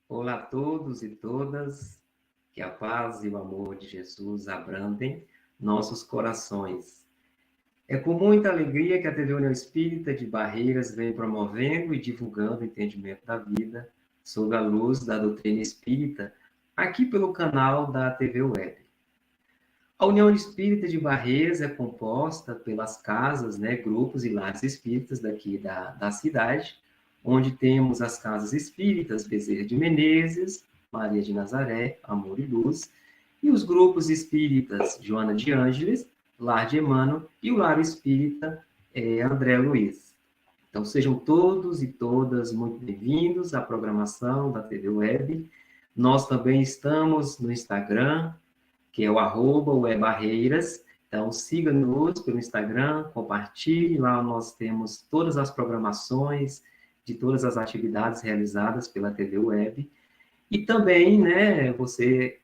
Olá a todos e todas, que a paz e o amor de Jesus abrandem nossos corações. É com muita alegria que a TV União Espírita de Barreiras vem promovendo e divulgando o entendimento da vida sob a luz da doutrina espírita, aqui pelo canal da TV Web. A União Espírita de Barreiras é composta pelas casas, grupos e lares espíritas daqui da cidade, onde temos as casas espíritas Bezerra de Menezes, Maria de Nazaré, Amor e Luz, e os grupos espíritas Joana de Ângeles, Lar de Emmanuel e o lar espírita André Luiz. Então, sejam todos e todas muito bem-vindos à programação da TV Web. Nós também estamos no Instagram, que é o @webarreiras. Então, siga-nos pelo Instagram, compartilhe, lá nós temos todas as programações de todas as atividades realizadas pela TV Web. E também, você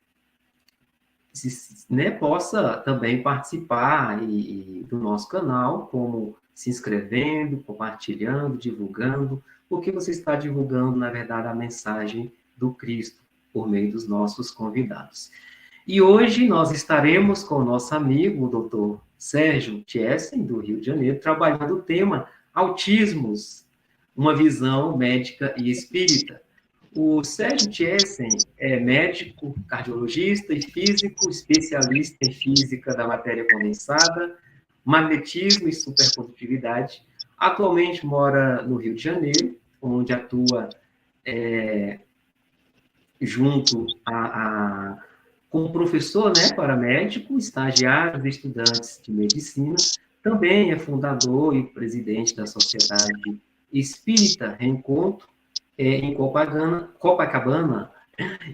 possa também participar do nosso canal, como se inscrevendo, compartilhando, divulgando, porque você está divulgando, na verdade, a mensagem do Cristo, por meio dos nossos convidados. E hoje nós estaremos com o nosso amigo, o doutor Sérgio Tiessen, do Rio de Janeiro, trabalhando o tema autismos, uma visão médica e espírita. O Sérgio Tiessen é médico, cardiologista e físico, especialista em física da matéria condensada, magnetismo e supercondutividade. Atualmente mora no Rio de Janeiro, onde atua junto como professor, paramédico, estagiários e estudantes de medicina. Também é fundador e presidente da Sociedade Espírita Reencontro, em Copacabana,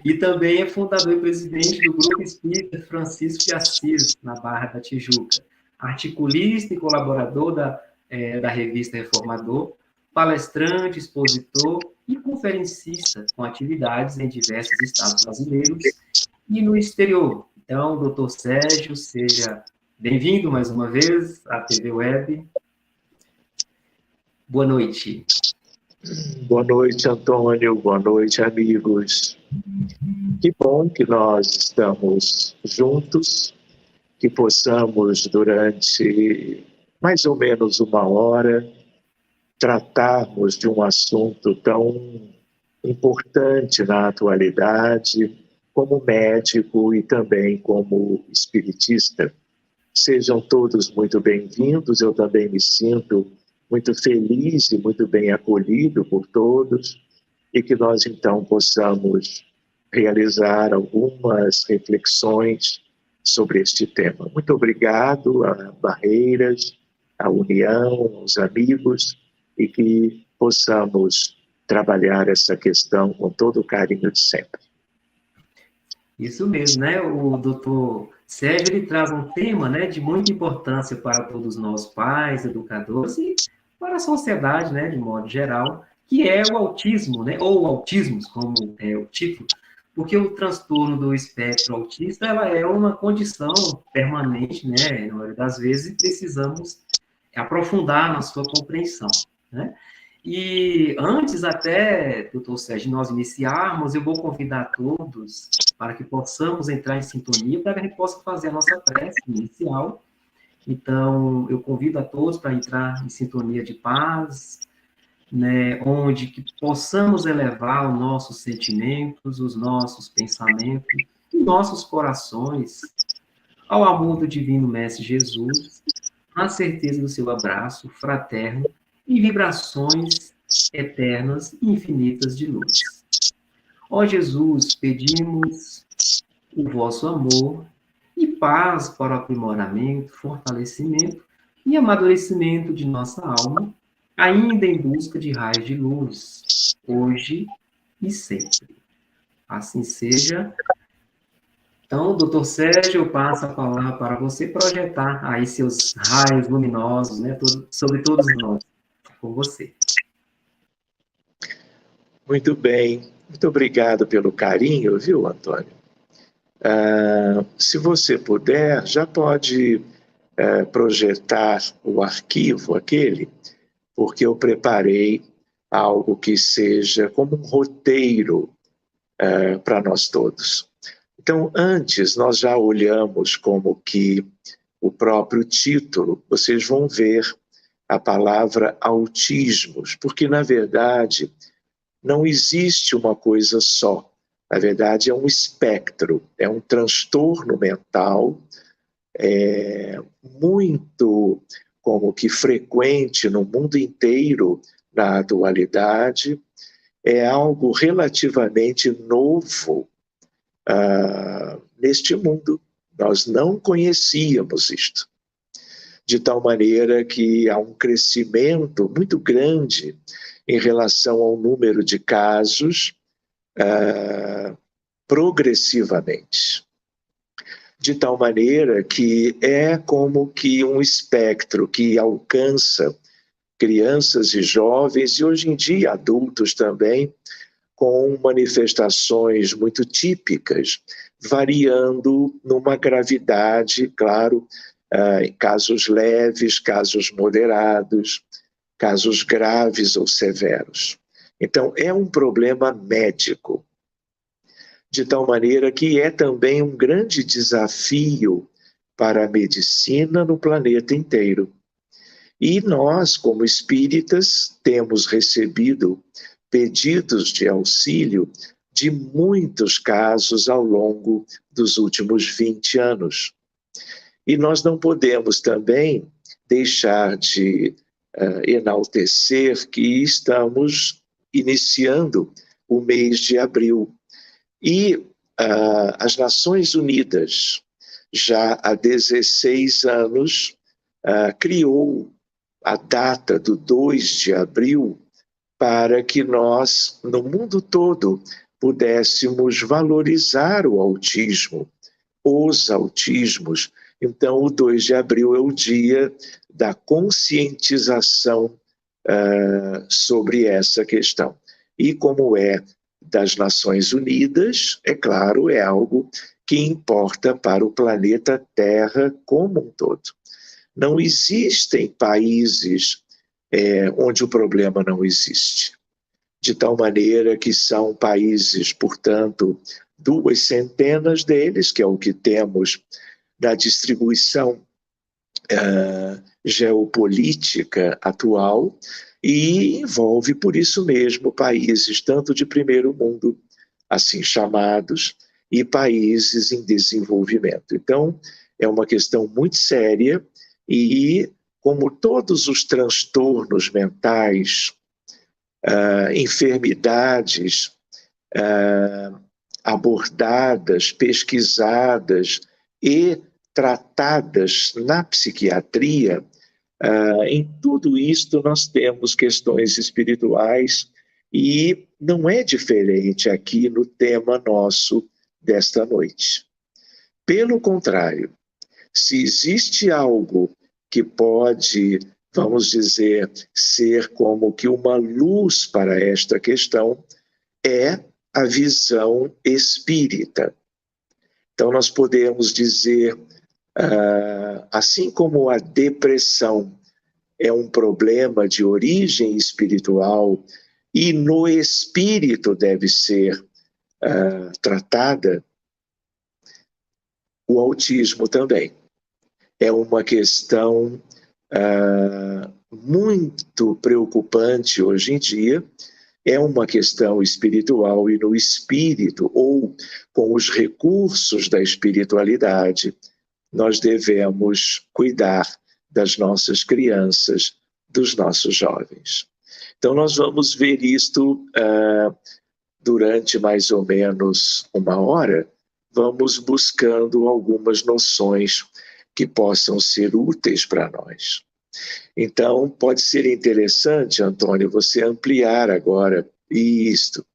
e também é fundador e presidente do Grupo Espírita Francisco de Assis, na Barra da Tijuca. Articulista e colaborador da revista Reformador, palestrante, expositor e conferencista com atividades em diversos estados brasileiros e no exterior. Então, doutor Sérgio, seja bem-vindo mais uma vez à TV Web. Boa noite. Boa noite, Antônio. Boa noite, amigos. Que bom que nós estamos juntos, que possamos, durante mais ou menos uma hora, tratarmos de um assunto tão importante na atualidade, como médico e também como espiritista. Sejam todos muito bem-vindos, eu também me sinto muito feliz e muito bem acolhido por todos, e que nós então possamos realizar algumas reflexões sobre este tema. Muito obrigado a Barreiras, à União, aos amigos, e que possamos trabalhar essa questão com todo o carinho de sempre. Isso mesmo, O doutor Sérgio, ele traz um tema, de muita importância para todos nós pais, educadores e para a sociedade, de modo geral, que é o autismo, ou autismos, como é o título, porque o transtorno do espectro autista, ela é uma condição permanente, na maioria das vezes, e precisamos aprofundar na sua compreensão, E antes até, doutor Sérgio, nós iniciarmos, eu vou convidar todos para que possamos entrar em sintonia, para que a gente possa fazer a nossa prece inicial. Então, eu convido a todos para entrar em sintonia de paz, onde que possamos elevar os nossos sentimentos, os nossos pensamentos, os nossos corações ao amor do Divino Mestre Jesus, na certeza do seu abraço fraterno e vibrações eternas e infinitas de luz. Ó Jesus, pedimos o vosso amor e paz para o aprimoramento, fortalecimento e amadurecimento de nossa alma, ainda em busca de raios de luz, hoje e sempre. Assim seja. Então, doutor Sérgio, eu passo a palavra para você projetar aí seus raios luminosos, sobre todos nós. Com você. Muito bem. Muito obrigado pelo carinho, viu, Antônio? Se você puder, já pode projetar o arquivo aquele, porque eu preparei algo que seja como um roteiro para nós todos. Então, antes, nós já olhamos como que o próprio título, vocês vão ver a palavra autismos, porque, na verdade, não existe uma coisa só. Na verdade, é um espectro, é um transtorno mental muito como que frequente no mundo inteiro na atualidade, é algo relativamente novo neste mundo. Nós não conhecíamos isto. De tal maneira que há um crescimento muito grande em relação ao número de casos progressivamente. De tal maneira que é como que um espectro que alcança crianças e jovens, e hoje em dia adultos também, com manifestações muito típicas, variando numa gravidade, claro, em casos leves, casos moderados, casos graves ou severos. Então, é um problema médico, de tal maneira que é também um grande desafio para a medicina no planeta inteiro. E nós, como espíritas, temos recebido pedidos de auxílio de muitos casos ao longo dos últimos 20 anos. E nós não podemos também deixar de enaltecer que estamos iniciando o mês de abril. E as Nações Unidas, já há 16 anos, criou a data do 2 de abril para que nós, no mundo todo, pudéssemos valorizar o autismo, os autismos. Então, o 2 de abril é o dia da conscientização sobre essa questão. E como é das Nações Unidas, é claro, é algo que importa para o planeta Terra como um todo. Não existem países onde o problema não existe. De tal maneira que são países, portanto, 200 deles, que é o que temos da distribuição geopolítica atual, e envolve, por isso mesmo, países tanto de primeiro mundo, assim chamados, e países em desenvolvimento. Então, é uma questão muito séria e, como todos os transtornos mentais, enfermidades abordadas, pesquisadas e tratadas na psiquiatria, em tudo isto nós temos questões espirituais e não é diferente aqui no tema nosso desta noite. Pelo contrário, se existe algo que pode, vamos dizer, ser como que uma luz para esta questão, é a visão espírita. Então nós podemos dizer, assim como a depressão é um problema de origem espiritual e no espírito deve ser tratada, o autismo também é uma questão muito preocupante hoje em dia. É uma questão espiritual e no espírito, ou com os recursos da espiritualidade, nós devemos cuidar das nossas crianças, dos nossos jovens. Então, nós vamos ver isto durante mais ou menos 1 hora, vamos buscando algumas noções que possam ser úteis para nós. Então, pode ser interessante, Antônio, você ampliar agora isto.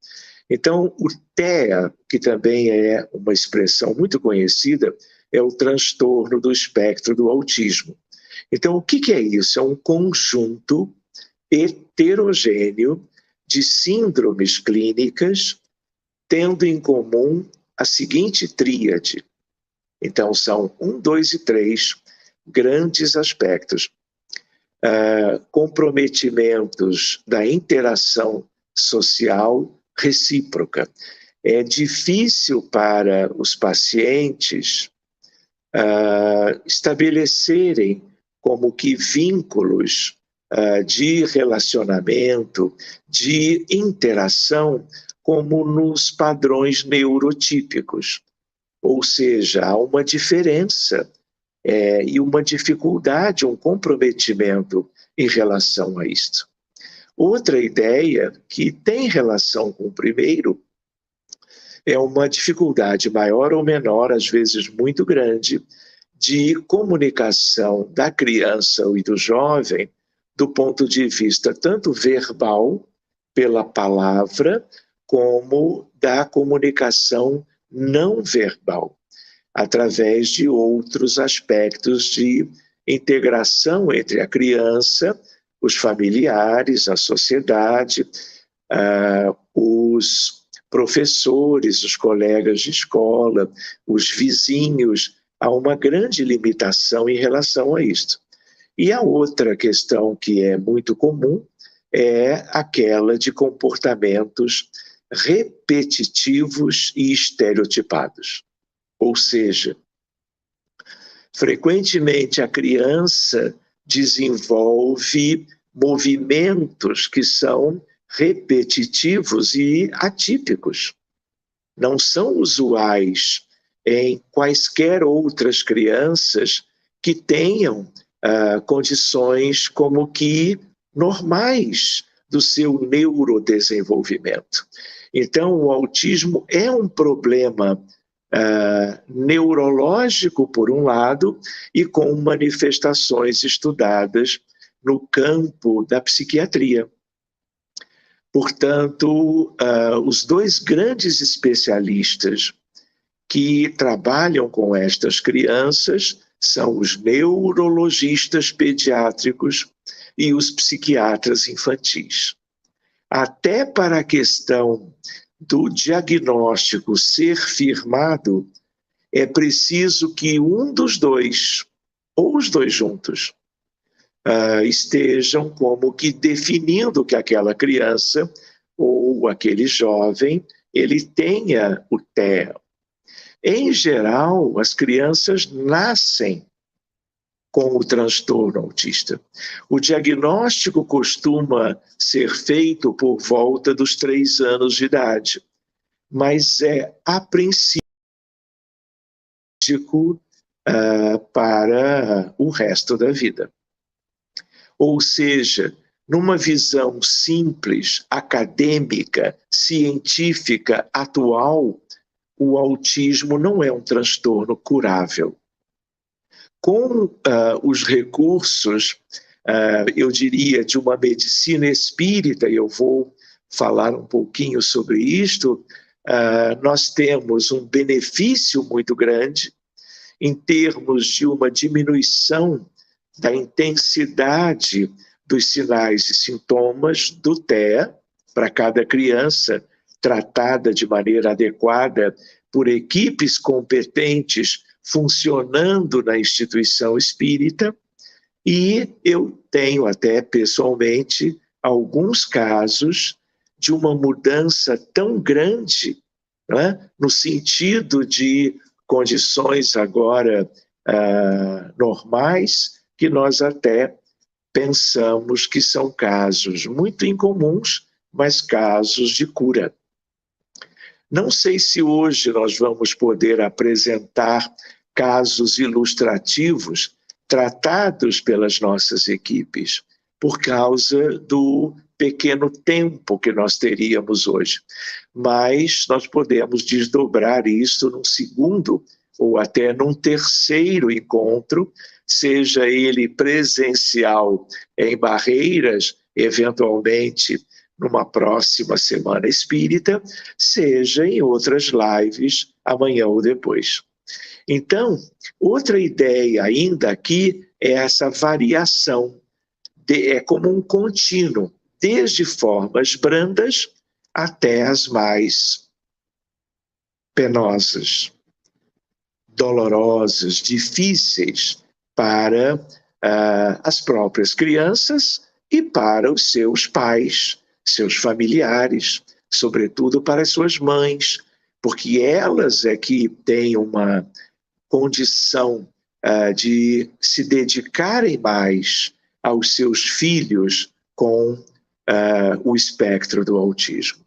Então, o TEA, que também é uma expressão muito conhecida, é o transtorno do espectro do autismo. Então, o que é isso? É um conjunto heterogêneo de síndromes clínicas, tendo em comum a seguinte tríade. Então, são 1, 2 e 3 grandes aspectos. Comprometimentos da interação social recíproca. É difícil para os pacientes estabelecerem como que vínculos de relacionamento, de interação, como nos padrões neurotípicos. Ou seja, há uma diferença e uma dificuldade, um comprometimento em relação a isto. Outra ideia que tem relação com o primeiro é uma dificuldade maior ou menor, às vezes muito grande, de comunicação da criança e do jovem do ponto de vista tanto verbal, pela palavra, como da comunicação não verbal, através de outros aspectos de integração entre a criança, os familiares, a sociedade, os professores, os colegas de escola, os vizinhos. Há uma grande limitação em relação a isto. E a outra questão que é muito comum é aquela de comportamentos repetitivos e estereotipados. Ou seja, frequentemente a criança desenvolve movimentos que são repetitivos e atípicos. Não são usuais em quaisquer outras crianças que tenham condições como que normais do seu neurodesenvolvimento. Então, o autismo é um problema neurológico, por um lado, e com manifestações estudadas no campo da psiquiatria. Portanto, os dois grandes especialistas que trabalham com estas crianças são os neurologistas pediátricos e os psiquiatras infantis. Até para a questão do diagnóstico ser firmado, é preciso que um dos dois, ou os dois juntos, estejam como que definindo que aquela criança ou aquele jovem, ele tenha o TEA. Em geral, as crianças nascem com o transtorno autista. O diagnóstico costuma ser feito por volta dos 3 anos de idade, mas é, a princípio, para o resto da vida. Ou seja, numa visão simples, acadêmica, científica, atual, o autismo não é um transtorno curável. Com os recursos, eu diria, de uma medicina espírita, e eu vou falar um pouquinho sobre isto, nós temos um benefício muito grande em termos de uma diminuição da intensidade dos sinais e sintomas do TEA para cada criança, tratada de maneira adequada por equipes competentes funcionando na instituição espírita, e eu tenho até pessoalmente alguns casos de uma mudança tão grande, né, no sentido de condições agora normais, que nós até pensamos que são casos muito incomuns, mas casos de cura. Não sei se hoje nós vamos poder apresentar casos ilustrativos tratados pelas nossas equipes, por causa do pequeno tempo que nós teríamos hoje. Mas nós podemos desdobrar isso num segundo ou até num terceiro encontro, seja ele presencial em Barreiras, eventualmente numa próxima Semana Espírita, seja em outras lives amanhã ou depois. Então, outra ideia ainda aqui é essa variação, é como um contínuo, desde formas brandas até as mais penosas, dolorosas, difíceis para as próprias crianças e para os seus pais, seus familiares, sobretudo para as suas mães, porque elas é que têm uma condição de se dedicarem mais aos seus filhos com o espectro do autismo.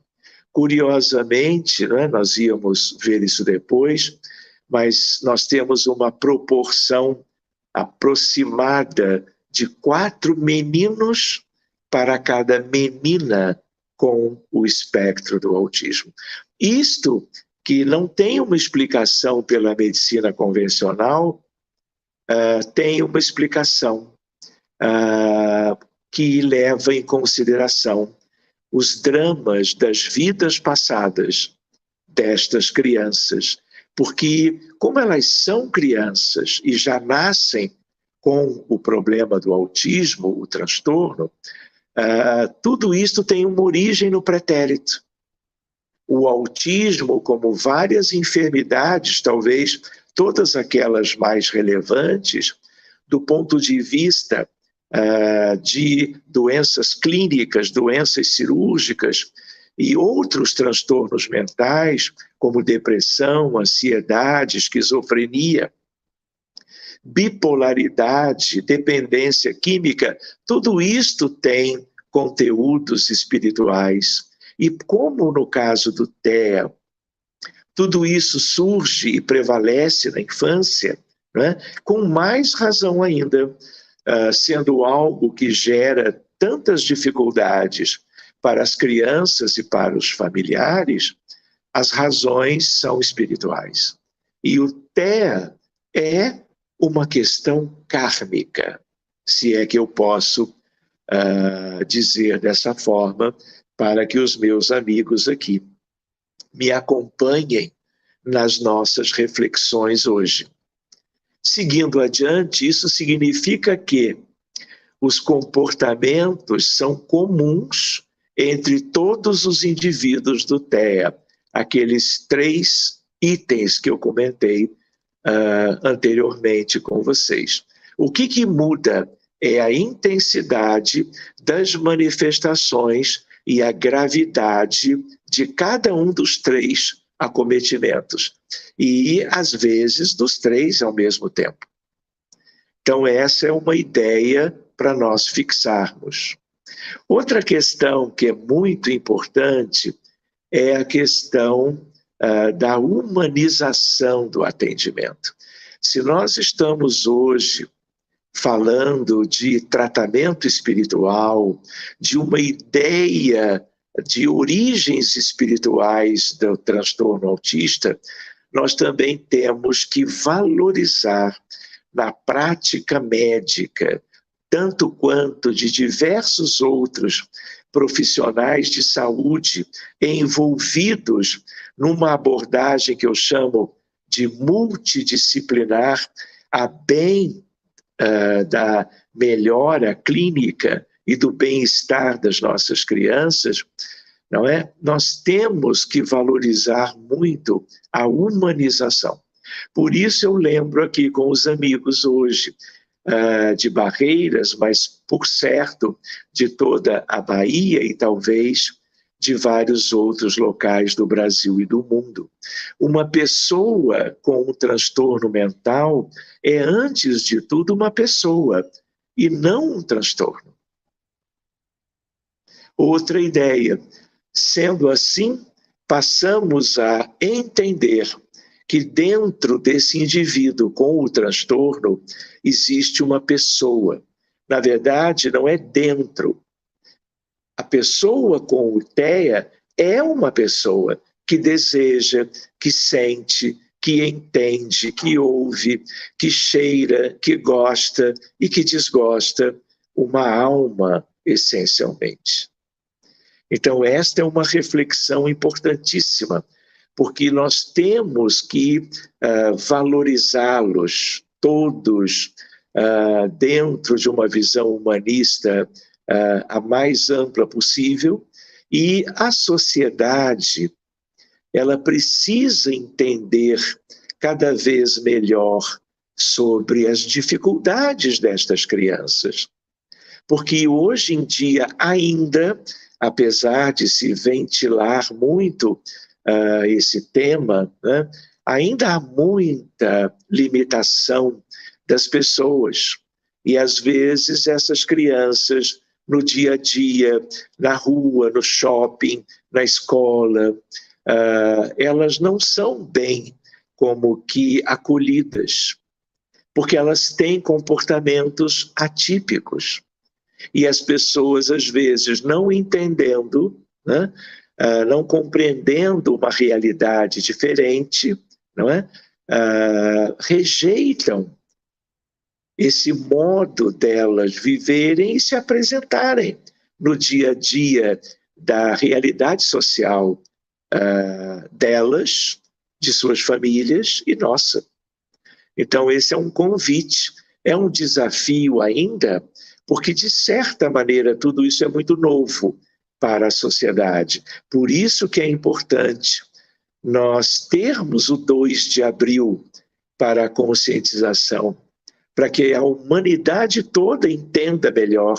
Curiosamente, né, nós íamos ver isso depois, mas nós temos uma proporção aproximada de 4 meninos para cada menina com o espectro do autismo. Isto que não tem uma explicação pela medicina convencional, tem uma explicação que leva em consideração os dramas das vidas passadas destas crianças, porque como elas são crianças e já nascem com o problema do autismo, o transtorno, tudo isso tem uma origem no pretérito. O autismo, como várias enfermidades, talvez todas aquelas mais relevantes, do ponto de vista de doenças clínicas, doenças cirúrgicas e outros transtornos mentais, como depressão, ansiedade, esquizofrenia, bipolaridade, dependência química, tudo isto tem conteúdos espirituais. E como no caso do TEA, tudo isso surge e prevalece na infância, né? Com mais razão ainda, sendo algo que gera tantas dificuldades para as crianças e para os familiares, as razões são espirituais. E o TEA é uma questão kármica, se é que eu posso dizer dessa forma, para que os meus amigos aqui me acompanhem nas nossas reflexões hoje. Seguindo adiante, isso significa que os comportamentos são comuns entre todos os indivíduos do TEA, aqueles 3 itens que eu comentei anteriormente com vocês. O que muda é a intensidade das manifestações e a gravidade de cada um dos 3 acometimentos. E, às vezes, dos 3 ao mesmo tempo. Então, essa é uma ideia para nós fixarmos. Outra questão que é muito importante é a questão da humanização do atendimento. Se nós estamos hoje falando de tratamento espiritual, de uma ideia de origens espirituais do transtorno autista, nós também temos que valorizar na prática médica, tanto quanto de diversos outros profissionais de saúde envolvidos numa abordagem que eu chamo de multidisciplinar, a bem da melhora clínica e do bem-estar das nossas crianças, não é? Nós temos que valorizar muito a humanização. Por isso eu lembro aqui com os amigos hoje de Barreiras, mas por certo de toda a Bahia e talvez de vários outros locais do Brasil e do mundo. Uma pessoa com um transtorno mental é, antes de tudo, uma pessoa e não um transtorno. Outra ideia. Sendo assim, passamos a entender que dentro desse indivíduo com o transtorno existe uma pessoa. Na verdade, não é dentro. A pessoa com o TEA é uma pessoa que deseja, que sente, que entende, que ouve, que cheira, que gosta e que desgosta, uma alma, essencialmente. Então, esta é uma reflexão importantíssima, porque nós temos que valorizá-los todos dentro de uma visão humanista a mais ampla possível, e a sociedade ela precisa entender cada vez melhor sobre as dificuldades destas crianças. Porque hoje em dia ainda, apesar de se ventilar muito esse tema, né, ainda há muita limitação das pessoas. E às vezes essas crianças, no dia a dia, na rua, no shopping, na escola, elas não são bem como que acolhidas, porque elas têm comportamentos atípicos. E as pessoas, às vezes, não entendendo, né, não compreendendo uma realidade diferente, não é? Rejeitam esse modo delas viverem e se apresentarem no dia a dia da realidade social delas, de suas famílias e nossa. Então, esse é um convite, é um desafio ainda, porque, de certa maneira, tudo isso é muito novo para a sociedade. Por isso que é importante nós termos o 2 de abril para a conscientização, para que a humanidade toda entenda melhor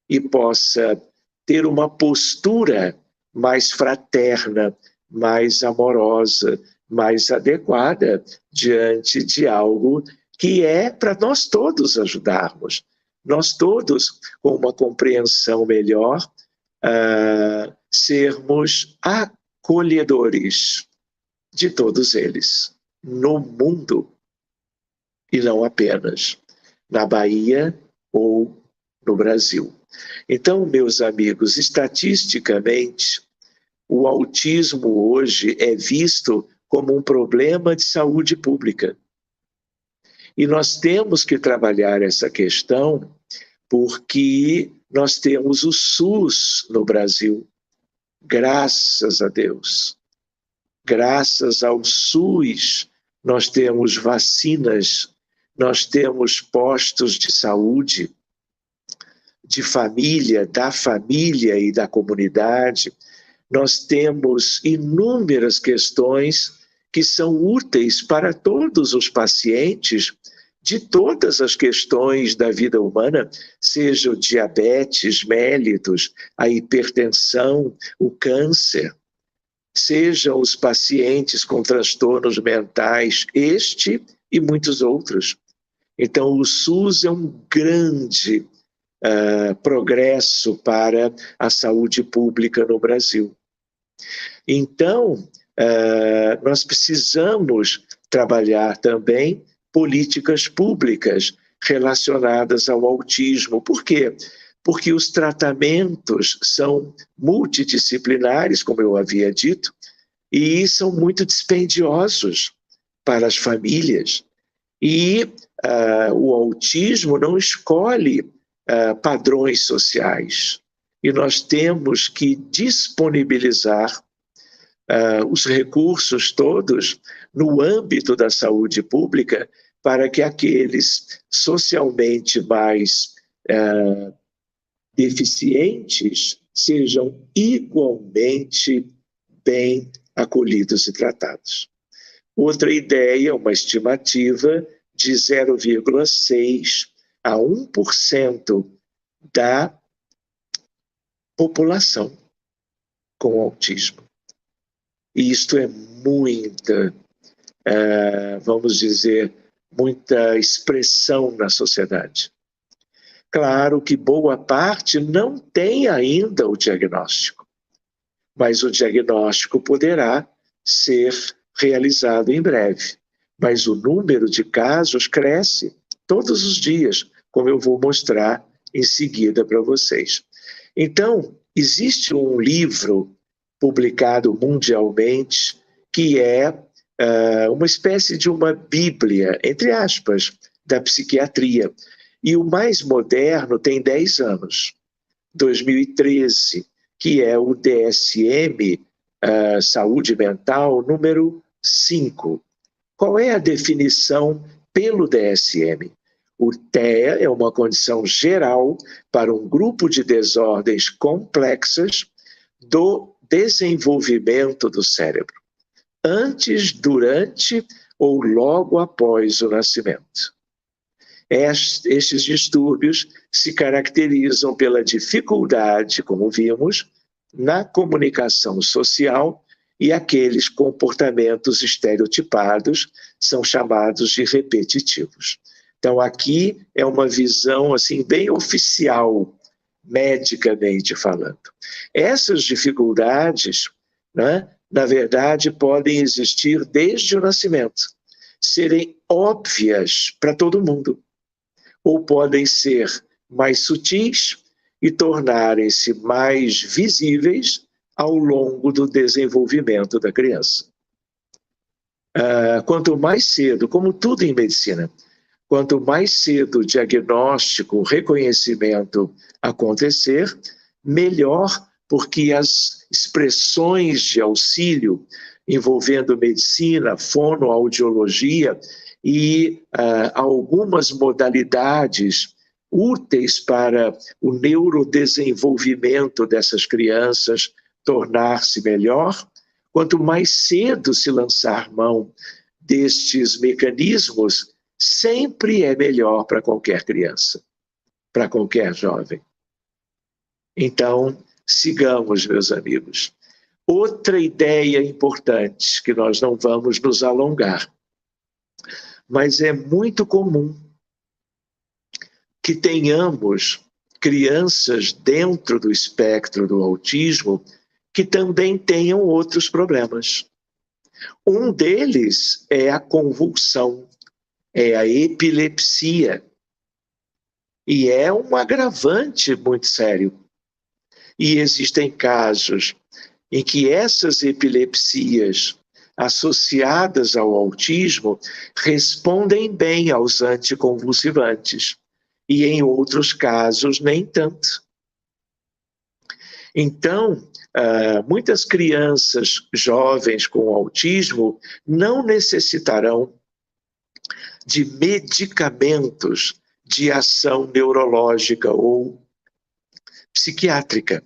e possa ter uma postura mais fraterna, mais amorosa, mais adequada diante de algo que é para nós todos ajudarmos. Nós todos, com uma compreensão melhor, sermos acolhedores de todos eles, no mundo, e não apenas na Bahia ou no Brasil. Então, meus amigos, estatisticamente, o autismo hoje é visto como um problema de saúde pública. E nós temos que trabalhar essa questão porque nós temos o SUS no Brasil, graças a Deus. Graças ao SUS, nós temos vacinas, nós temos postos de saúde, de família, da família e da comunidade. Nós temos inúmeras questões que são úteis para todos os pacientes de todas as questões da vida humana, seja o diabetes mellitus, a hipertensão, o câncer, sejam os pacientes com transtornos mentais, este e muitos outros. Então, o SUS é um grande progresso para a saúde pública no Brasil. Então, nós precisamos trabalhar também políticas públicas relacionadas ao autismo. Por quê? Porque os tratamentos são multidisciplinares, como eu havia dito, e são muito dispendiosos para as famílias. E o autismo não escolhe padrões sociais. E nós temos que disponibilizar os recursos todos no âmbito da saúde pública para que aqueles socialmente mais deficientes sejam igualmente bem acolhidos e tratados. Outra ideia, uma estimativa de 0,6 a 1% da população com autismo. E isto é muita, vamos dizer, muita expressão na sociedade. Claro que boa parte não tem ainda o diagnóstico, mas o diagnóstico poderá ser realizado em breve. Mas o número de casos cresce todos os dias, como eu vou mostrar em seguida para vocês. Então, existe um livro publicado mundialmente que é uma espécie de uma bíblia, entre aspas, da psiquiatria. E o mais moderno tem 10 anos, 2013, que é o DSM, Saúde Mental, número 5. Qual é a definição pelo DSM? O TEA é uma condição geral para um grupo de desordens complexas do desenvolvimento do cérebro. antes, durante ou logo após o nascimento. Estes distúrbios se caracterizam pela dificuldade, como vimos, na comunicação social, e aqueles comportamentos estereotipados são chamados de repetitivos. Então, aqui é uma visão assim bem oficial, medicamente falando. Essas dificuldades, né, na verdade, podem existir desde o nascimento, serem óbvias para todo mundo, ou podem ser mais sutis e tornarem-se mais visíveis ao longo do desenvolvimento da criança. Quanto mais cedo, como tudo em medicina, quanto mais cedo o diagnóstico, o reconhecimento acontecer, melhor, porque as expressões de auxílio envolvendo medicina, fonoaudiologia e algumas modalidades úteis para o neurodesenvolvimento dessas crianças tornar-se melhor, quanto mais cedo se lançar mão destes mecanismos, sempre é melhor para qualquer criança, para qualquer jovem. Então, sigamos, meus amigos. Outra ideia importante, que nós não vamos nos alongar, mas é muito comum que tenhamos crianças dentro do espectro do autismo que também tenham outros problemas. Um deles é a convulsão, é a epilepsia, e é um agravante muito sério. E existem casos em que essas epilepsias associadas ao autismo respondem bem aos anticonvulsivantes, e em outros casos nem tanto. Então, muitas crianças jovens com autismo não necessitarão de medicamentos de ação neurológica ou psiquiátrica.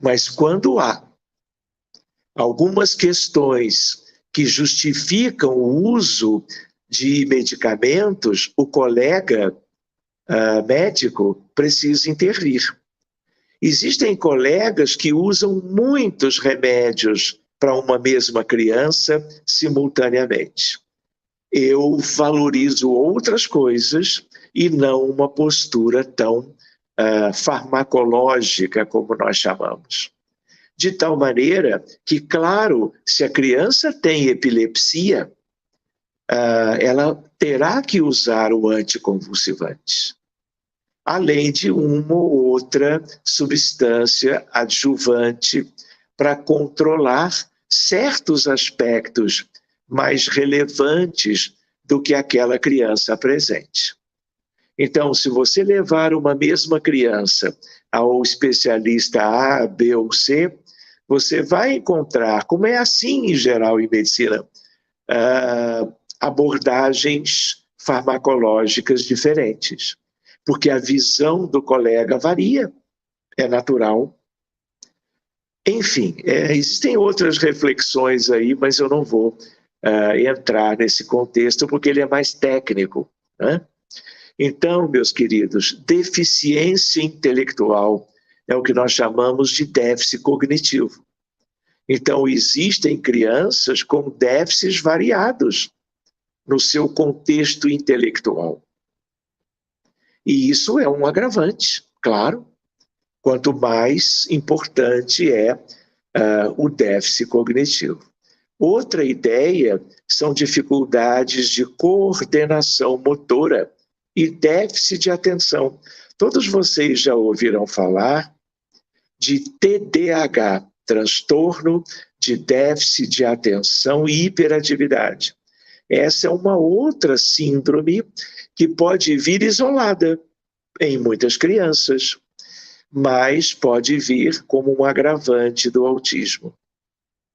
Mas quando há algumas questões que justificam o uso de medicamentos, o colega médico precisa intervir. Existem colegas que usam muitos remédios para uma mesma criança simultaneamente. Eu valorizo outras coisas e não uma postura tão farmacológica, como nós chamamos. De tal maneira que, claro, se a criança tem epilepsia, ela terá que usar o anticonvulsivante, além de uma ou outra substância adjuvante para controlar certos aspectos mais relevantes do que aquela criança apresente. Então, se você levar uma mesma criança ao especialista A, B ou C, você vai encontrar, como é assim em geral em medicina, abordagens farmacológicas diferentes, porque a visão do colega varia, é natural. Enfim, existem outras reflexões aí, mas eu não vou entrar nesse contexto, porque ele é mais técnico, né? Então, meus queridos, deficiência intelectual é o que nós chamamos de déficit cognitivo. Então, existem crianças com déficits variados no seu contexto intelectual. E isso é um agravante, claro, quanto mais importante é o déficit cognitivo. Outra ideia são dificuldades de coordenação motora e déficit de atenção. Todos vocês já ouviram falar de TDAH, transtorno de déficit de atenção e hiperatividade. Essa é uma outra síndrome que pode vir isolada em muitas crianças, mas pode vir como um agravante do autismo.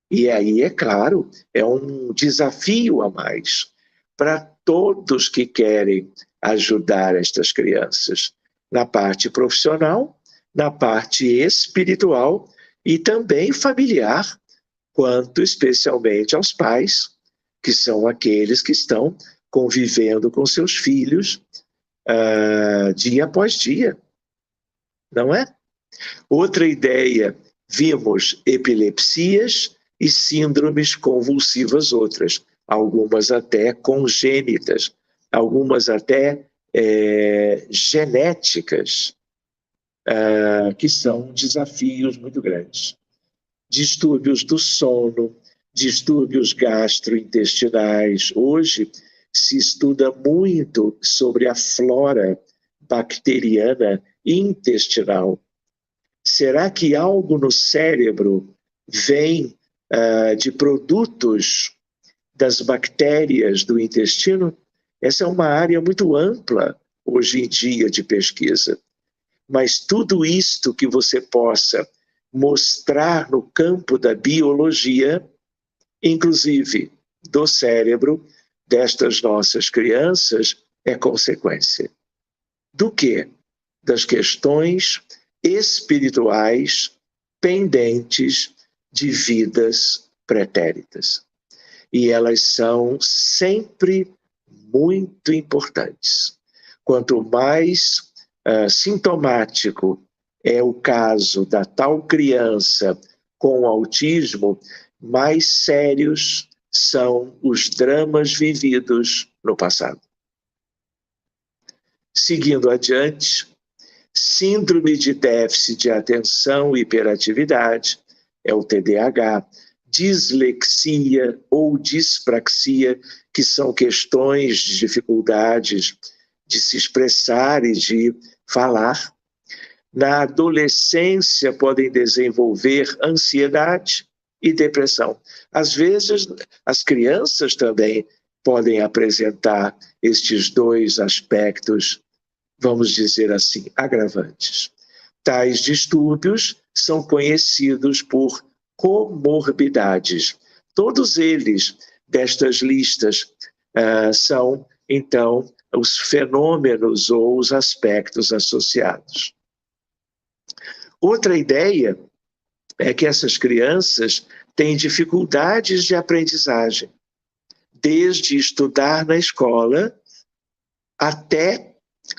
E aí, é claro, é um desafio a mais para todos que querem ajudar estas crianças, na parte profissional, na parte espiritual e também familiar, quanto especialmente aos pais, que são aqueles que estão convivendo com seus filhos dia após dia, não é? Outra ideia, vimos epilepsias e síndromes convulsivas outras, algumas até congênitas, algumas até genéticas, que são desafios muito grandes. Distúrbios do sono, distúrbios gastrointestinais. Hoje se estuda muito sobre a flora bacteriana intestinal. Será que algo no cérebro vem de produtos das bactérias do intestino? Essa é uma área muito ampla hoje em dia de pesquisa. Mas tudo isto que você possa mostrar no campo da biologia, inclusive do cérebro destas nossas crianças, é consequência. Do quê? Das questões espirituais pendentes de vidas pretéritas. E elas são sempre muito importantes. Quanto mais sintomático é o caso da tal criança com autismo, mais sérios são os dramas vividos no passado. Seguindo adiante, síndrome de déficit de atenção e hiperatividade, é o TDAH, dislexia ou dispraxia, que são questões de dificuldades de se expressar e de falar. Na adolescência podem desenvolver ansiedade e depressão. Às vezes, as crianças também podem apresentar estes dois aspectos, vamos dizer assim, agravantes. Tais distúrbios são conhecidos por comorbidades. Todos eles, destas listas, são, então, os fenômenos ou os aspectos associados. Outra ideia é que essas crianças têm dificuldades de aprendizagem, desde estudar na escola até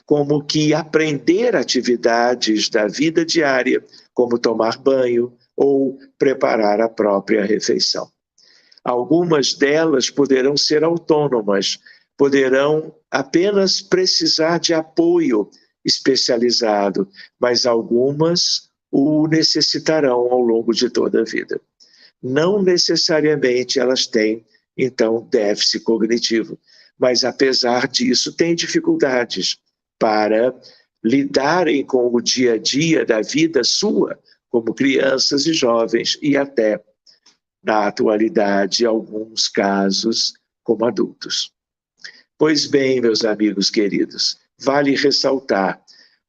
como que aprender atividades da vida diária, como tomar banho ou preparar a própria refeição. Algumas delas poderão ser autônomas, poderão apenas precisar de apoio especializado, mas algumas o necessitarão ao longo de toda a vida. Não necessariamente elas têm, então, déficit cognitivo, mas apesar disso têm dificuldades para lidarem com o dia a dia da vida sua, como crianças e jovens, e até, na atualidade, em alguns casos, como adultos. Pois bem, meus amigos queridos, vale ressaltar,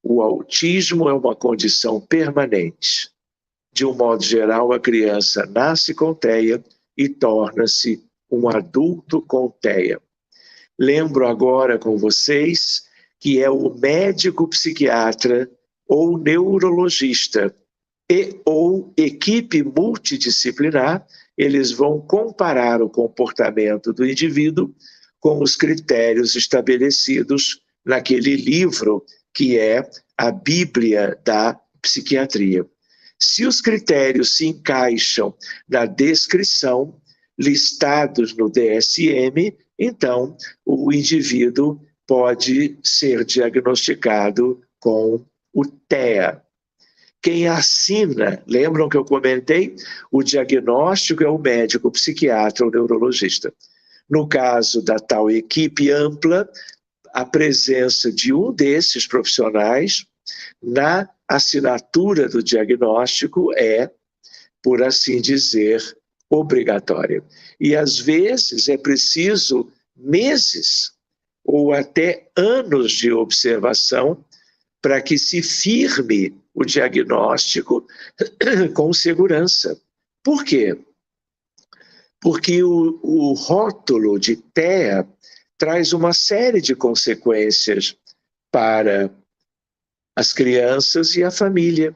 o autismo é uma condição permanente. De um modo geral, a criança nasce com TEA e torna-se um adulto com TEA. Lembro agora com vocês que é o médico psiquiatra ou neurologista ou equipe multidisciplinar, eles vão comparar o comportamento do indivíduo com os critérios estabelecidos naquele livro que é a Bíblia da Psiquiatria. Se os critérios se encaixam na descrição listados no DSM, então o indivíduo pode ser diagnosticado com o TEA. Quem assina, lembram que eu comentei? O diagnóstico é o médico, psiquiatra ou neurologista. No caso da tal equipe ampla, a presença de um desses profissionais na assinatura do diagnóstico é, por assim dizer, obrigatória. E às vezes é preciso meses ou até anos de observação para que se firme o diagnóstico com segurança. Por quê? Porque o rótulo de TEA traz uma série de consequências para as crianças e a família,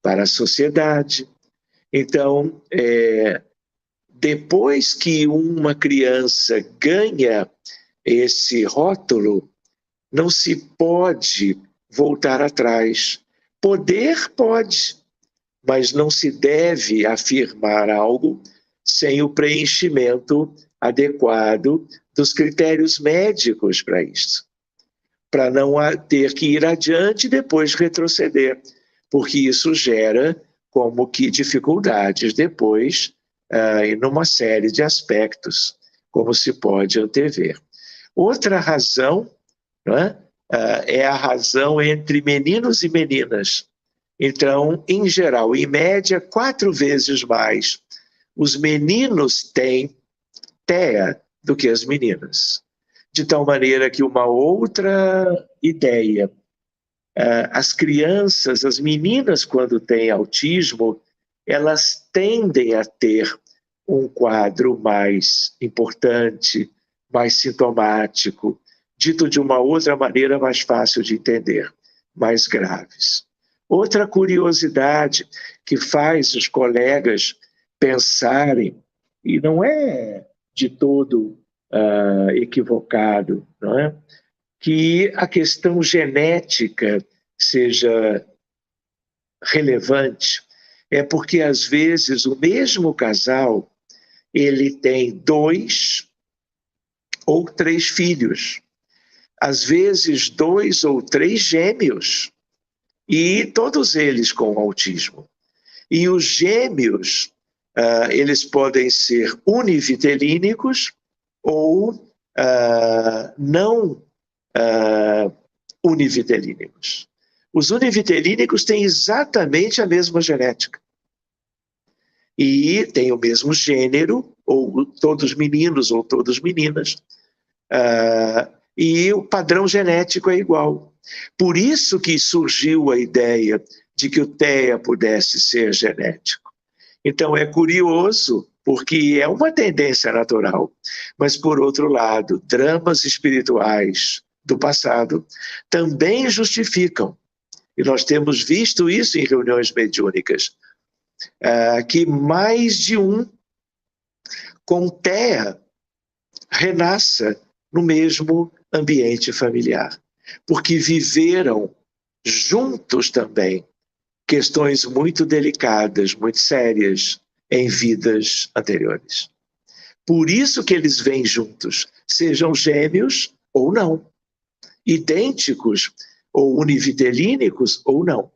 para a sociedade. Então, depois que uma criança ganha esse rótulo, não se pode voltar atrás. Poder pode, mas não se deve afirmar algo sem o preenchimento adequado dos critérios médicos para isso, para não ter que ir adiante e depois retroceder, porque isso gera como que dificuldades depois em uma série de aspectos, como se pode antever. Outra razão, não é? É a razão entre meninos e meninas. Então, em geral, em média, 4 vezes mais os meninos têm TEA do que as meninas. De tal maneira que uma outra ideia, as crianças, as meninas, quando têm autismo, elas tendem a ter um quadro mais importante, mais sintomático, dito de uma outra maneira mais fácil de entender, mais graves. Outra curiosidade que faz os colegas pensarem, e não é de todo equivocado, não é? Que a questão genética seja relevante, é porque às vezes o mesmo casal ele tem 2 ou 3 filhos, às vezes 2 ou 3 gêmeos, e todos eles com autismo. E os gêmeos, eles podem ser univitelínicos ou não univitelínicos. Os univitelínicos têm exatamente a mesma genética. E têm o mesmo gênero, ou todos meninos ou todas meninas. E o padrão genético é igual. Por isso que surgiu a ideia de que o TEA pudesse ser genético. Então é curioso, porque é uma tendência natural, mas por outro lado, dramas espirituais do passado também justificam, e nós temos visto isso em reuniões mediúnicas, que mais de um com TEA renasça no mesmo ambiente familiar, porque viveram juntos também questões muito delicadas, muito sérias em vidas anteriores. Por isso que eles vêm juntos, sejam gêmeos ou não, idênticos ou univitelínicos ou não.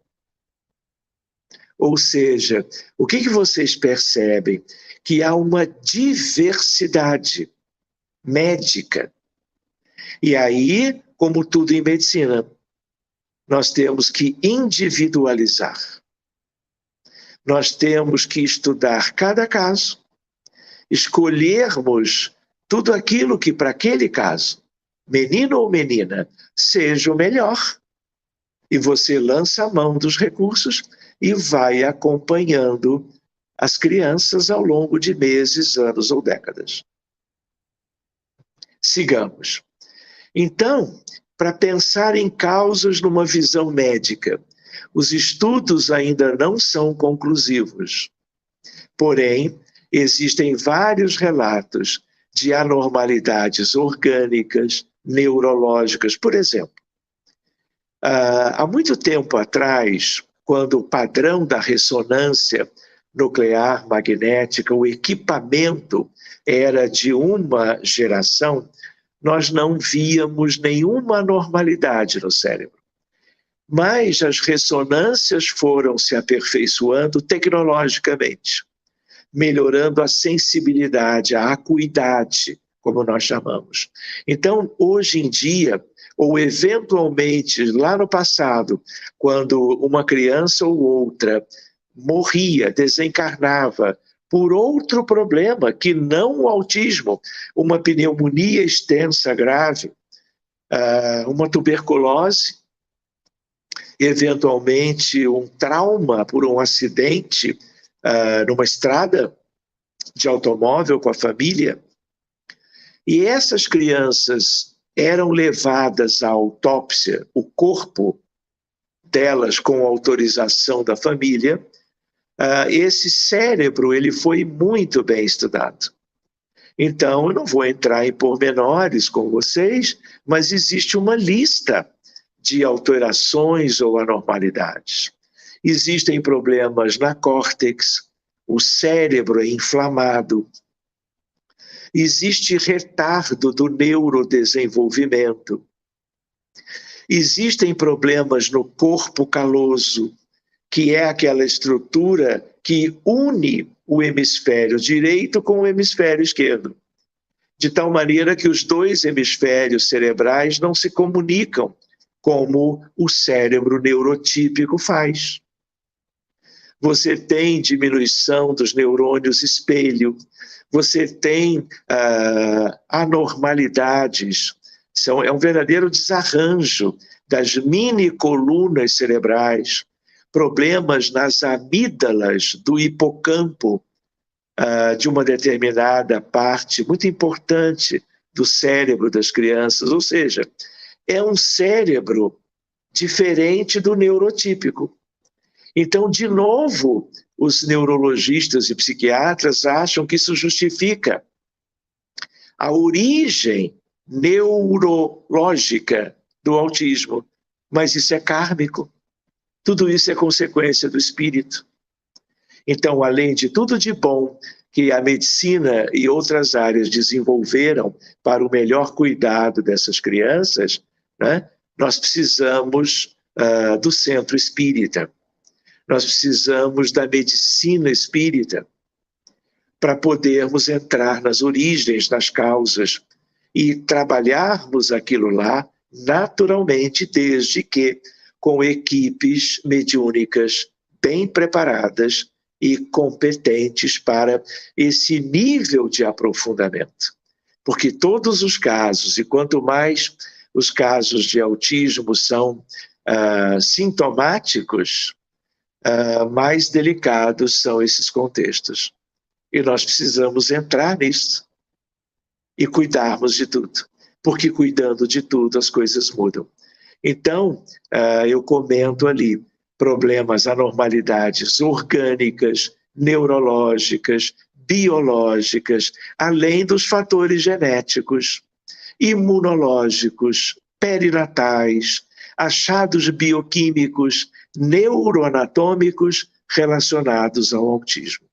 Ou seja, o que vocês percebem? Que há uma diversidade médica. E aí, como tudo em medicina, nós temos que individualizar. Nós temos que estudar cada caso, escolhermos tudo aquilo que para aquele caso, menino ou menina, seja o melhor. E você lança a mão dos recursos e vai acompanhando as crianças ao longo de meses, anos ou décadas. Sigamos. Então, para pensar em causas numa visão médica, os estudos ainda não são conclusivos. Porém, existem vários relatos de anormalidades orgânicas, neurológicas. Por exemplo, há muito tempo atrás, quando o padrão da ressonância nuclear magnética, o equipamento era de uma geração, nós não víamos nenhuma anormalidade no cérebro. Mas as ressonâncias foram se aperfeiçoando tecnologicamente, melhorando a sensibilidade, a acuidade, como nós chamamos. Então, hoje em dia, ou eventualmente lá no passado, quando uma criança ou outra morria, desencarnava por outro problema que não o autismo, uma pneumonia extensa grave, uma tuberculose, eventualmente um trauma por um acidente numa estrada de automóvel com a família, e essas crianças eram levadas à autópsia, o corpo delas com autorização da família, esse cérebro ele foi muito bem estudado. Então, eu não vou entrar em pormenores com vocês, mas existe uma lista de alterações ou anormalidades. Existem problemas na córtex, o cérebro é inflamado, existe retardo do neurodesenvolvimento, existem problemas no corpo caloso, que é aquela estrutura que une o hemisfério direito com o hemisfério esquerdo, de tal maneira que os dois hemisférios cerebrais não se comunicam como o cérebro neurotípico faz. Você tem diminuição dos neurônios espelho, você tem anormalidades, é um verdadeiro desarranjo das mini colunas cerebrais, problemas nas amígdalas do hipocampo, de uma determinada parte muito importante do cérebro das crianças, ou seja, é um cérebro diferente do neurotípico. Então, de novo, os neurologistas e psiquiatras acham que isso justifica a origem neurológica do autismo, mas isso é kármico. Tudo isso é consequência do espírito. Então, além de tudo de bom que a medicina e outras áreas desenvolveram para o melhor cuidado dessas crianças, né, nós precisamos do centro espírita. Nós precisamos da medicina espírita para podermos entrar nas origens, nas causas e trabalharmos aquilo lá naturalmente, desde que com equipes mediúnicas bem preparadas e competentes para esse nível de aprofundamento. Porque todos os casos, e quanto mais os casos de autismo são sintomáticos, mais delicados são esses contextos. E nós precisamos entrar nisso e cuidarmos de tudo, porque cuidando de tudo as coisas mudam. Então, eu comento ali problemas, anormalidades orgânicas, neurológicas, biológicas, além dos fatores genéticos, imunológicos, perinatais, achados bioquímicos, neuroanatômicos relacionados ao autismo.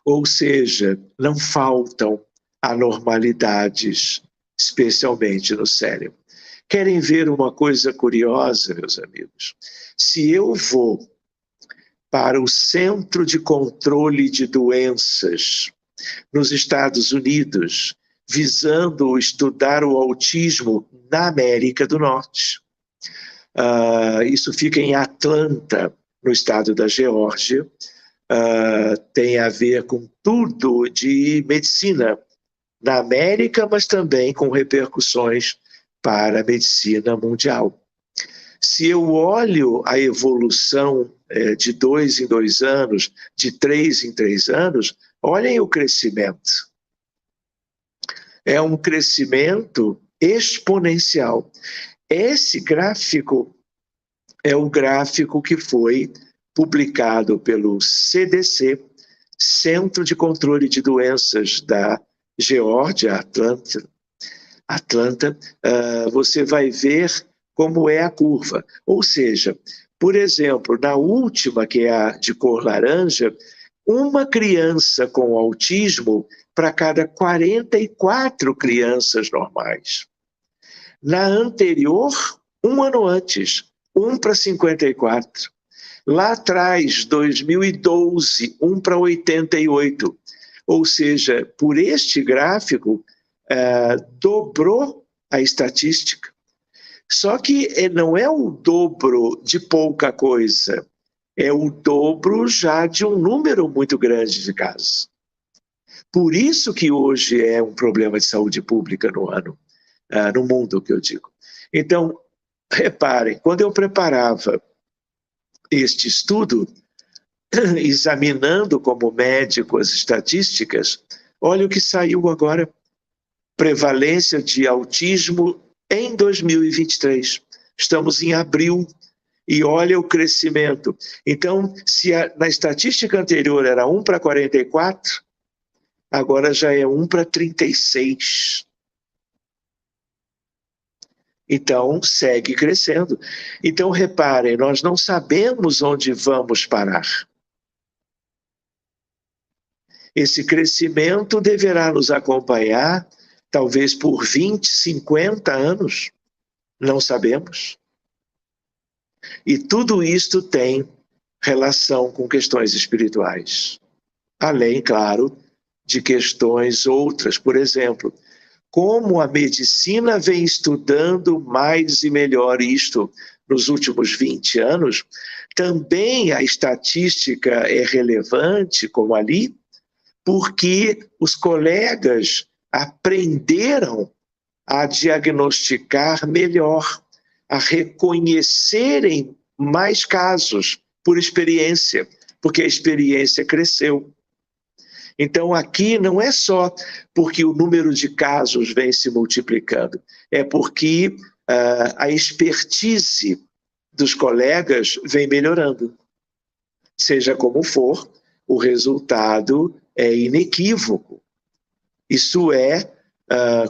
Ou seja, não faltam anormalidades, especialmente no cérebro. Querem ver uma coisa curiosa, meus amigos? Se eu vou para o Centro de Controle de Doenças nos Estados Unidos, visando estudar o autismo na América do Norte, isso fica em Atlanta, no estado da Geórgia, tem a ver com tudo de medicina na América, mas também com repercussões para a medicina mundial. Se eu olho a evolução de 2 em 2 anos, de 3 em 3 anos, olhem o crescimento. É um crescimento exponencial. Esse gráfico é o gráfico que foi publicado pelo CDC, Centro de Controle de Doenças da Geórgia, Atlanta. Você vai ver como é a curva. Ou seja, por exemplo, na última, que é a de cor laranja, uma criança com autismo para cada 44 crianças normais. Na anterior, um ano antes, 1 para 54. Lá atrás, 2012, 1 para 88. Ou seja, por este gráfico, dobrou a estatística. Só que não é o dobro de pouca coisa, é o dobro já de um número muito grande de casos. Por isso que hoje é um problema de saúde pública no mundo, que eu digo. Então, reparem, quando eu preparava este estudo, examinando como médico as estatísticas, olha o que saiu agora. Prevalência de autismo em 2023. Estamos em abril. e olha o crescimento. Então, se na estatística anterior era 1 para 44, agora já é 1 para 36. Então, segue crescendo. Então, reparem, nós não sabemos onde vamos parar. Esse crescimento deverá nos acompanhar, talvez por 20, 50 anos, não sabemos. E tudo isto tem relação com questões espirituais. Além, claro, de questões outras. Por exemplo, como a medicina vem estudando mais e melhor isto nos últimos 20 anos, também a estatística é relevante, como ali, porque os colegas aprenderam a diagnosticar melhor, a reconhecerem mais casos por experiência, porque a experiência cresceu. Então, aqui não é só porque o número de casos vem se multiplicando, é porque a expertise dos colegas vem melhorando. Seja como for, o resultado é inequívoco. Isso é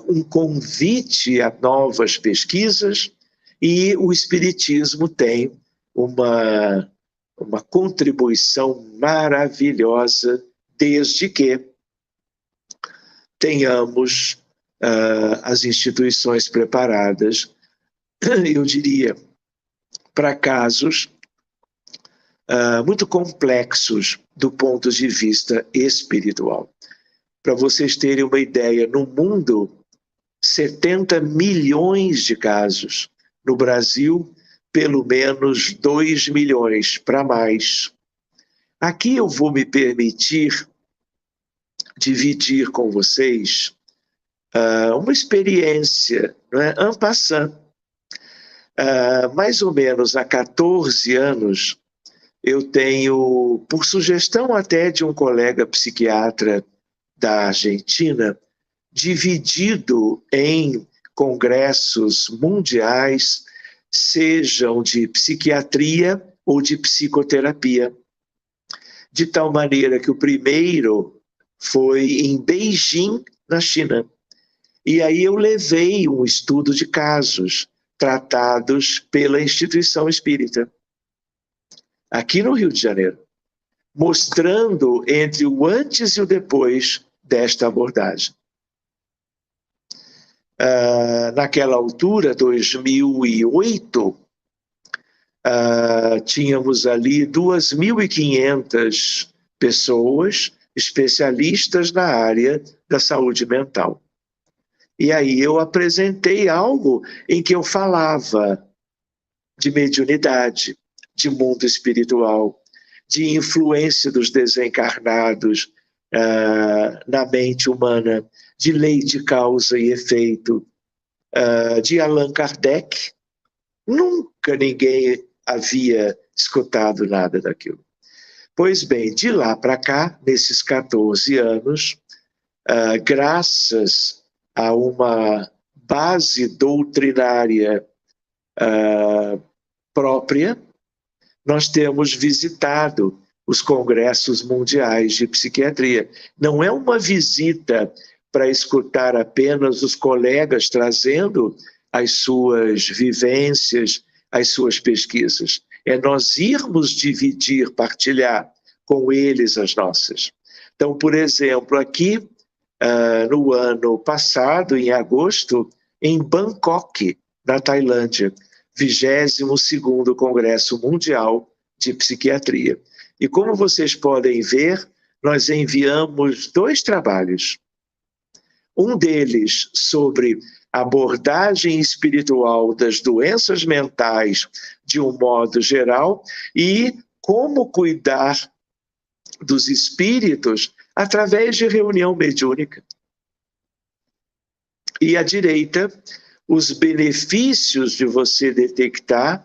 um convite a novas pesquisas, e o Espiritismo tem uma contribuição maravilhosa, desde que tenhamos as instituições preparadas, eu diria, para casos muito complexos do ponto de vista espiritual. Para vocês terem uma ideia, no mundo, 70 milhões de casos. No Brasil, pelo menos 2 milhões, para mais. Aqui eu vou me permitir dividir com vocês uma experiência, não é? En passant. Mais ou menos há 14 anos, eu tenho, por sugestão até de um colega psiquiatra da Argentina, dividido em congressos mundiais, sejam de psiquiatria ou de psicoterapia. De tal maneira que o primeiro foi em Beijing, na China. E aí eu levei um estudo de casos tratados pela instituição espírita, aqui no Rio de Janeiro, mostrando entre o antes e o depois desta abordagem. Naquela altura, 2008, tínhamos ali 2.500 pessoas especialistas na área da saúde mental. E aí eu apresentei algo em que eu falava de mediunidade, de mundo espiritual, de influência dos desencarnados na mente humana, de lei de causa e efeito, de Allan Kardec. Nunca ninguém havia escutado nada daquilo. Pois bem, de lá para cá, nesses 14 anos, graças a uma base doutrinária própria, nós temos visitado os congressos mundiais de psiquiatria. Não é uma visita para escutar apenas os colegas trazendo as suas vivências, as suas pesquisas. É nós irmos dividir, partilhar com eles as nossas. Então, por exemplo, aqui, no ano passado, em agosto, em Bangkok, na Tailândia, 22º Congresso Mundial de Psiquiatria. E como vocês podem ver, nós enviamos 2 trabalhos. Um deles sobre abordagem espiritual das doenças mentais de um modo geral e como cuidar dos espíritos através de reunião mediúnica. E à direita, os benefícios de você detectar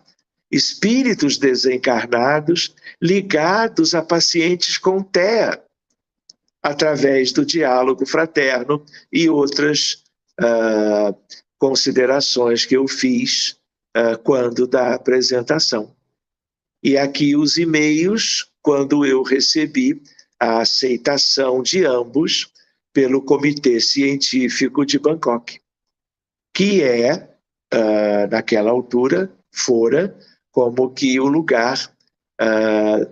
espíritos desencarnados ligados a pacientes com TEA, através do diálogo fraterno e outras considerações que eu fiz quando da apresentação. E aqui os e-mails, quando eu recebi a aceitação de ambos pelo Comitê Científico de Bangkok, que naquela altura, fora como que o lugar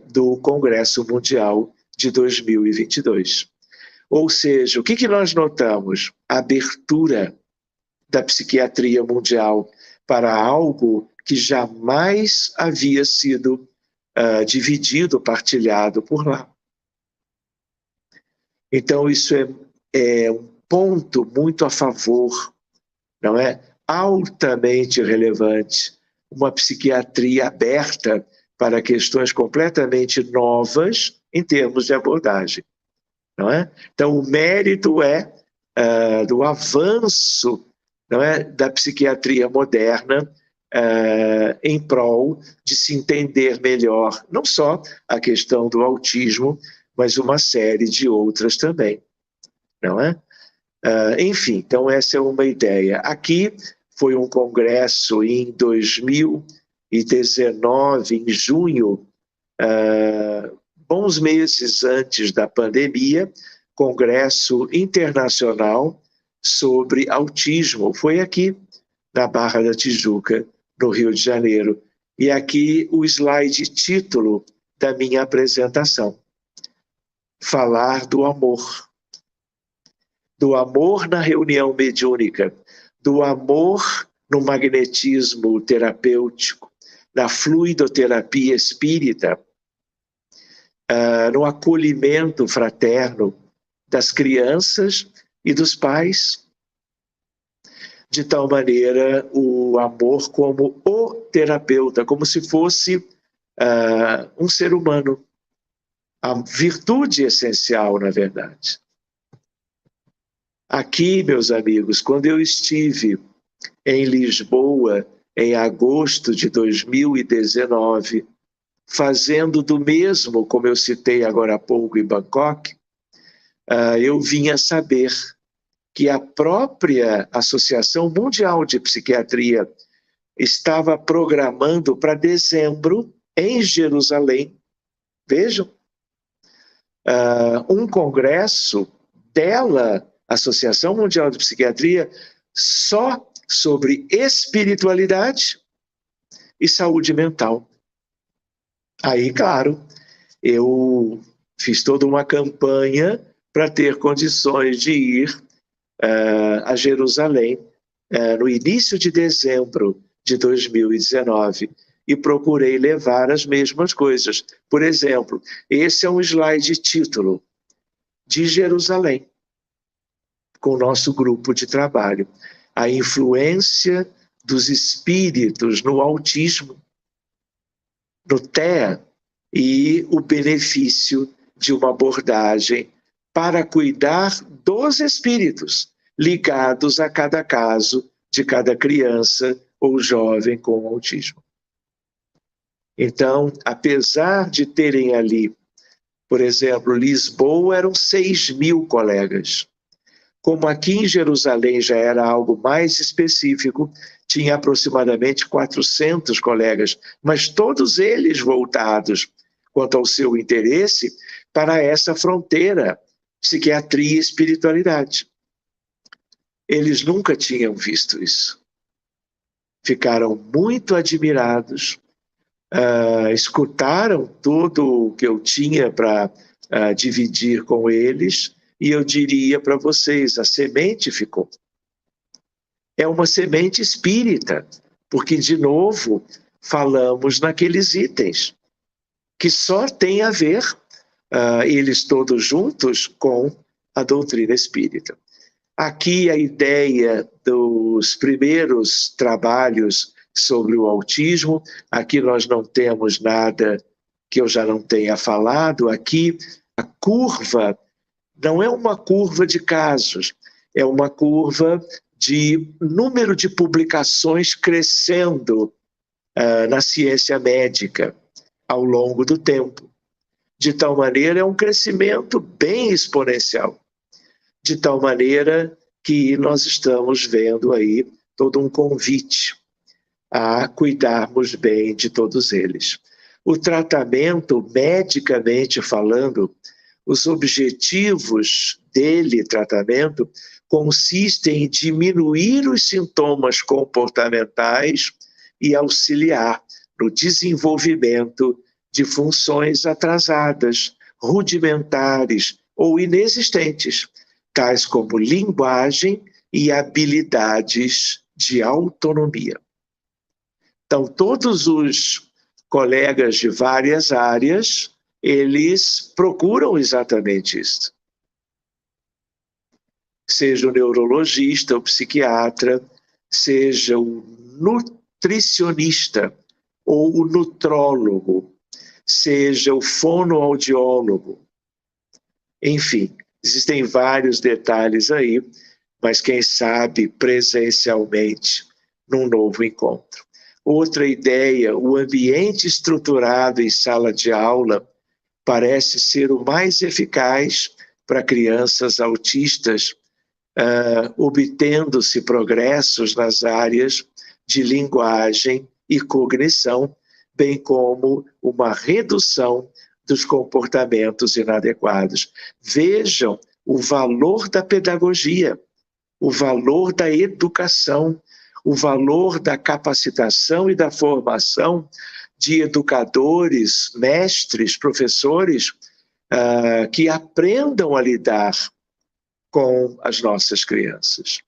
do Congresso Mundial de 2022. Ou seja, o que nós notamos? A abertura da psiquiatria mundial para algo que jamais havia sido dividido, partilhado por lá. Então, isso é um ponto muito a favor, não é? Altamente relevante, uma psiquiatria aberta para questões completamente novas em termos de abordagem, não é? Então, o mérito é do avanço, não é, da psiquiatria moderna em prol de se entender melhor, não só a questão do autismo, mas uma série de outras também, não é? Enfim, então essa é uma ideia. Aqui foi um congresso em 2019, em junho, bons meses antes da pandemia, congresso internacional sobre autismo. Foi aqui, na Barra da Tijuca, no Rio de Janeiro. E aqui o slide título da minha apresentação. Falar do amor. Do amor na reunião mediúnica, do amor no magnetismo terapêutico, na fluidoterapia espírita, no acolhimento fraterno das crianças e dos pais, de tal maneira o amor como o terapeuta, como se fosse um ser humano, a virtude essencial, na verdade. Aqui, meus amigos, quando eu estive em Lisboa, em agosto de 2019, fazendo do mesmo, como eu citei agora há pouco em Bangkok, eu vim a saber que a própria Associação Mundial de Psiquiatria estava programando para dezembro, em Jerusalém, vejam, um congresso dela, Associação Mundial de Psiquiatria, só sobre espiritualidade e saúde mental. Aí, claro, eu fiz toda uma campanha para ter condições de ir a Jerusalém no início de dezembro de 2019 e procurei levar as mesmas coisas. Por exemplo, esse é um slide título de Jerusalém, com o nosso grupo de trabalho. A influência dos espíritos no autismo, no TEA, e o benefício de uma abordagem para cuidar dos espíritos ligados a cada caso de cada criança ou jovem com autismo. Então, apesar de terem ali, por exemplo, Lisboa eram 6.000 colegas. Como aqui em Jerusalém já era algo mais específico, tinha aproximadamente 400 colegas, mas todos eles voltados, quanto ao seu interesse, para essa fronteira, psiquiatria e espiritualidade. Eles nunca tinham visto isso. Ficaram muito admirados, escutaram tudo o que eu tinha para dividir com eles, e eu diria para vocês, a semente ficou. É uma semente espírita, porque, de novo, falamos naqueles itens, que só tem a ver, eles todos juntos, com a doutrina espírita. Aqui a ideia dos primeiros trabalhos sobre o autismo, aqui nós não temos nada que eu já não tenha falado, aqui a curva não é uma curva de casos, é uma curva de número de publicações crescendo na ciência médica ao longo do tempo. De tal maneira, é um crescimento bem exponencial. De tal maneira que nós estamos vendo aí todo um convite a cuidarmos bem de todos eles. O tratamento, medicamente falando, os objetivos dele, tratamento, consistem em diminuir os sintomas comportamentais e auxiliar no desenvolvimento de funções atrasadas, rudimentares ou inexistentes, tais como linguagem e habilidades de autonomia. Então, todos os colegas de várias áreas, eles procuram exatamente isso. Seja o neurologista, o psiquiatra, seja o nutricionista ou o nutrólogo, seja o fonoaudiólogo. Enfim, existem vários detalhes aí, mas quem sabe presencialmente num novo encontro. Outra ideia, o ambiente estruturado em sala de aula parece ser o mais eficaz para crianças autistas, obtendo-se progressos nas áreas de linguagem e cognição, bem como uma redução dos comportamentos inadequados. Vejam o valor da pedagogia, o valor da educação, o valor da capacitação e da formação de educadores, mestres, professores, que aprendam a lidar com as nossas crianças.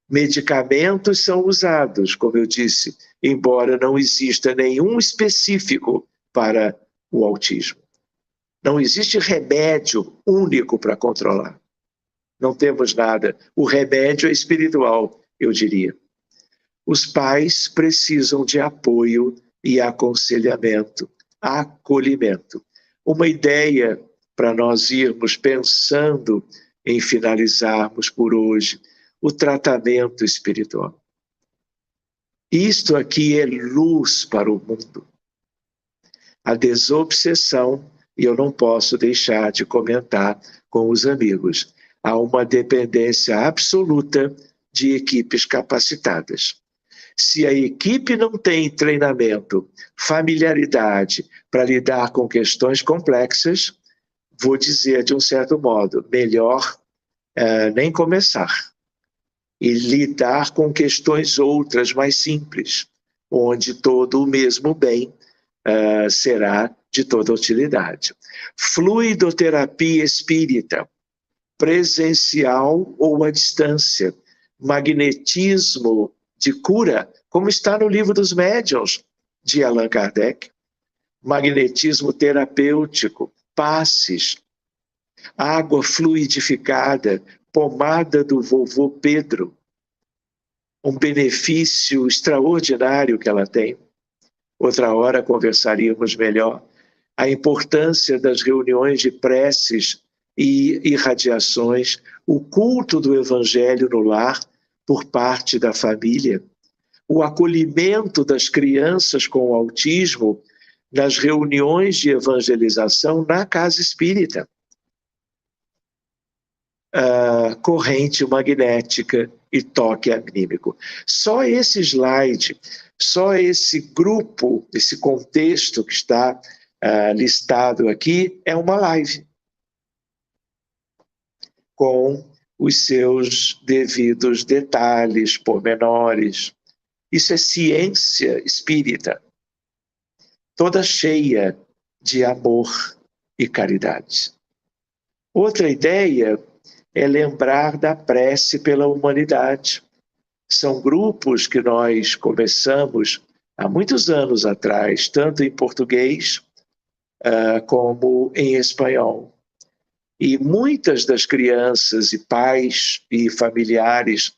Medicamentos são usados, como eu disse, embora não exista nenhum específico para o autismo. Não existe remédio único para controlar. Não temos nada. O remédio é espiritual, eu diria. Os pais precisam de apoio e aconselhamento, acolhimento. Uma ideia para nós irmos pensando em finalizarmos por hoje, o tratamento espiritual. Isto aqui é luz para o mundo. A desobsessão, e eu não posso deixar de comentar com os amigos, há uma dependência absoluta de equipes capacitadas. Se a equipe não tem treinamento, familiaridade para lidar com questões complexas, vou dizer de um certo modo, melhor nem começar. E lidar com questões outras mais simples, onde todo o mesmo bem será de toda utilidade. Fluidoterapia espírita, presencial ou à distância, magnetismo de cura, como está no Livro dos Médiuns, de Allan Kardec, magnetismo terapêutico, passes, água fluidificada, pomada do vovô Pedro, um benefício extraordinário que ela tem. Outra hora conversaríamos melhor. A importância das reuniões de preces e irradiações, o culto do Evangelho no lar por parte da família, o acolhimento das crianças com autismo nas reuniões de evangelização na casa espírita. Corrente magnética e toque anímico. Só esse slide, só esse grupo, esse contexto que está listado aqui, é uma live com os seus devidos detalhes, pormenores. Isso é ciência espírita, toda cheia de amor e caridade. Outra ideia é lembrar da prece pela humanidade. São grupos que nós começamos há muitos anos atrás, tanto em português como em espanhol. E muitas das crianças e pais e familiares,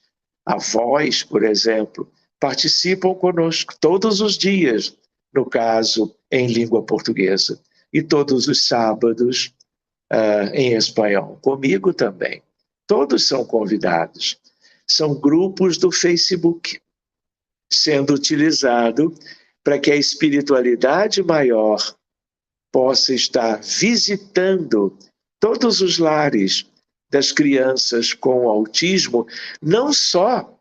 avós, por exemplo, participam conosco todos os dias, no caso, em língua portuguesa, e todos os sábados em espanhol, comigo também. Todos são convidados. São grupos do Facebook, sendo utilizado para que a espiritualidade maior possa estar visitando todos os lares das crianças com autismo, não só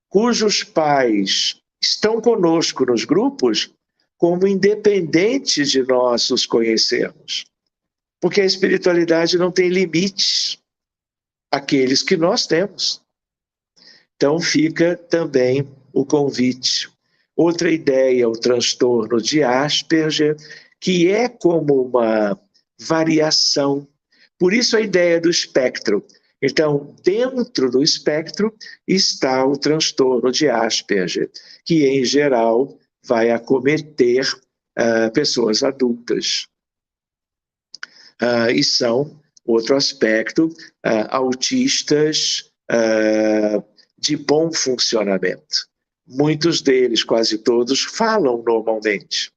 cujos pais estão conosco nos grupos, como independentes de nós os conhecermos. Porque a espiritualidade não tem limites, aqueles que nós temos. Então fica também o convite. Outra ideia, o transtorno de Asperger, que é como uma variação. Por isso a ideia do espectro. Então, dentro do espectro está o transtorno de Asperger, que em geral vai acometer pessoas adultas. E são, outro aspecto, autistas de bom funcionamento. Muitos deles, quase todos, falam normalmente.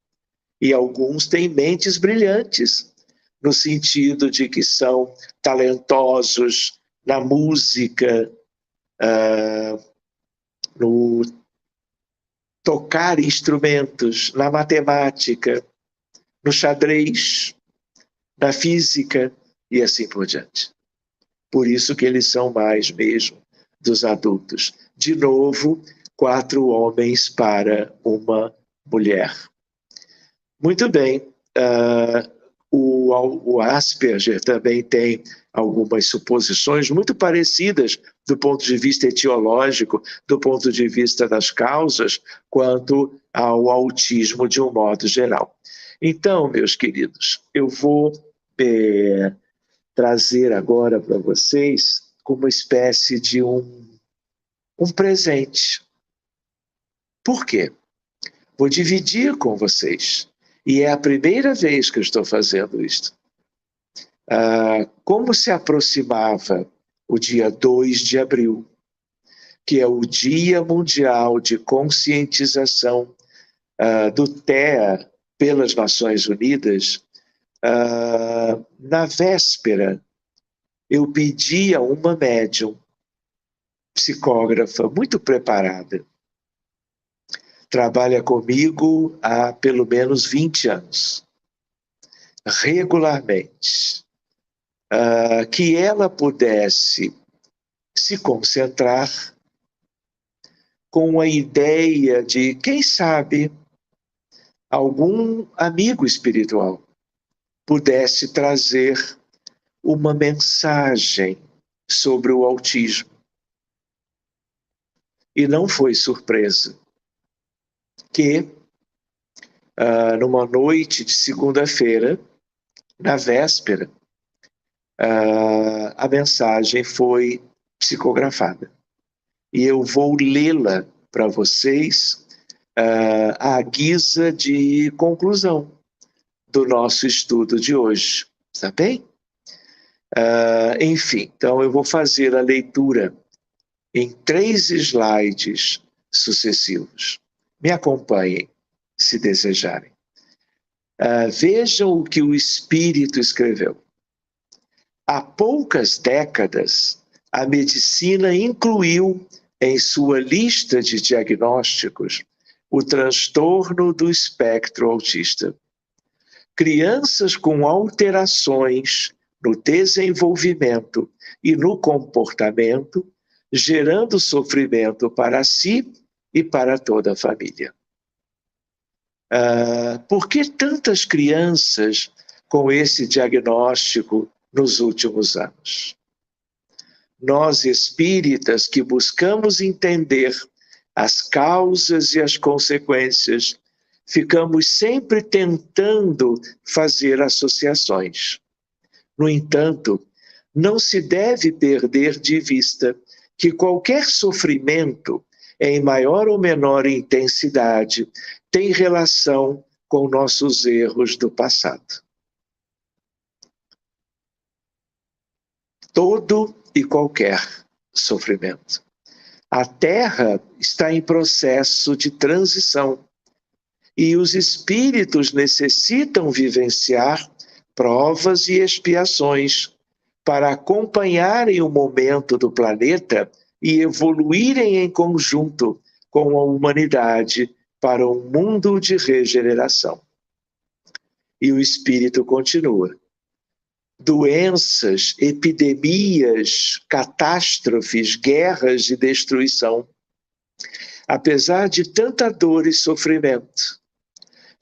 E alguns têm mentes brilhantes, no sentido de que são talentosos na música, no tocar instrumentos, na matemática, no xadrez, na física e assim por diante. Por isso que eles são mais mesmo dos adultos. De novo, 4 homens para uma mulher. Muito bem. O Asperger também tem algumas suposições muito parecidas do ponto de vista etiológico, do ponto de vista das causas, quanto ao autismo de um modo geral. Então, meus queridos, eu vou trazer agora para vocês como uma espécie de um presente. Por quê? Vou dividir com vocês. E é a primeira vez que eu estou fazendo isto. Como se aproximava o dia 2 de abril, que é o Dia Mundial de Conscientização do TEA pelas Nações Unidas, na véspera, eu pedi a uma médium, psicógrafa, muito preparada, trabalha comigo há pelo menos 20 anos, regularmente, que ela pudesse se concentrar com a ideia de, quem sabe, algum amigo espiritual pudesse trazer uma mensagem sobre o autismo. E não foi surpresa que, numa noite de segunda-feira, na véspera, a mensagem foi psicografada. E eu vou lê-la para vocês à guisa de conclusão do nosso estudo de hoje. Tá bem? Enfim, então eu vou fazer a leitura em 3 slides sucessivos. Me acompanhem, se desejarem. Vejam o que o Espírito escreveu. Há poucas décadas, a medicina incluiu em sua lista de diagnósticos o transtorno do espectro autista. Crianças com alterações no desenvolvimento e no comportamento, gerando sofrimento para si e para toda a família. Por que tantas crianças com esse diagnóstico nos últimos anos? Nós espíritas que buscamos entender as causas e as consequências, ficamos sempre tentando fazer associações. No entanto, não se deve perder de vista que qualquer sofrimento, em maior ou menor intensidade, tem relação com nossos erros do passado. Todo e qualquer sofrimento. A Terra está em processo de transição e os espíritos necessitam vivenciar provas e expiações para acompanharem o momento do planeta e evoluírem em conjunto com a humanidade para um mundo de regeneração. E o Espírito continua. Doenças, epidemias, catástrofes, guerras e destruição. Apesar de tanta dor e sofrimento,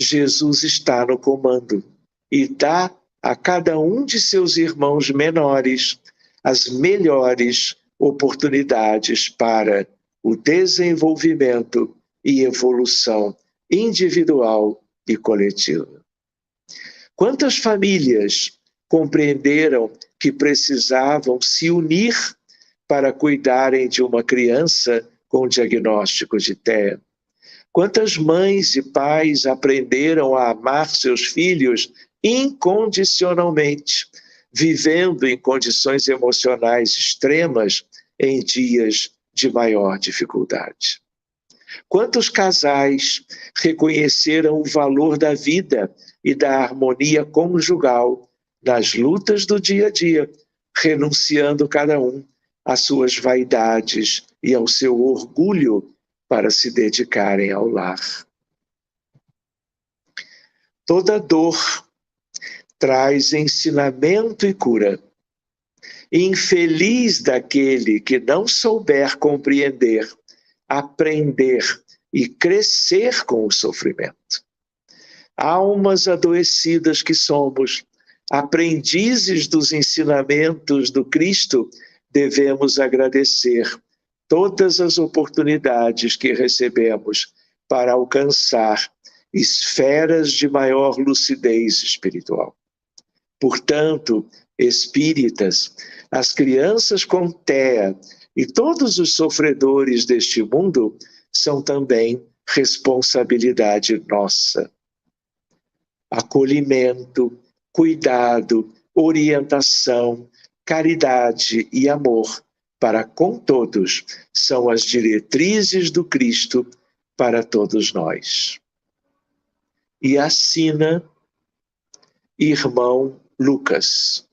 Jesus está no comando e dá a cada um de seus irmãos menores as melhores oportunidades para o desenvolvimento e evolução individual e coletiva. Quantas famílias compreenderam que precisavam se unir para cuidarem de uma criança com diagnóstico de TEA? Quantas mães e pais aprenderam a amar seus filhos incondicionalmente, vivendo em condições emocionais extremas em dias de maior dificuldade? Quantos casais reconheceram o valor da vida e da harmonia conjugal nas lutas do dia a dia, renunciando cada um às suas vaidades e ao seu orgulho para se dedicarem ao lar? Toda dor traz ensinamento e cura. Infeliz daquele que não souber compreender, aprender e crescer com o sofrimento. Almas adoecidas que somos, aprendizes dos ensinamentos do Cristo, devemos agradecer todas as oportunidades que recebemos para alcançar esferas de maior lucidez espiritual. Portanto, espíritas, as crianças com TEA e todos os sofredores deste mundo são também responsabilidade nossa. Acolhimento, cuidado, orientação, caridade e amor para com todos são as diretrizes do Cristo para todos nós. E assina irmão Lucas.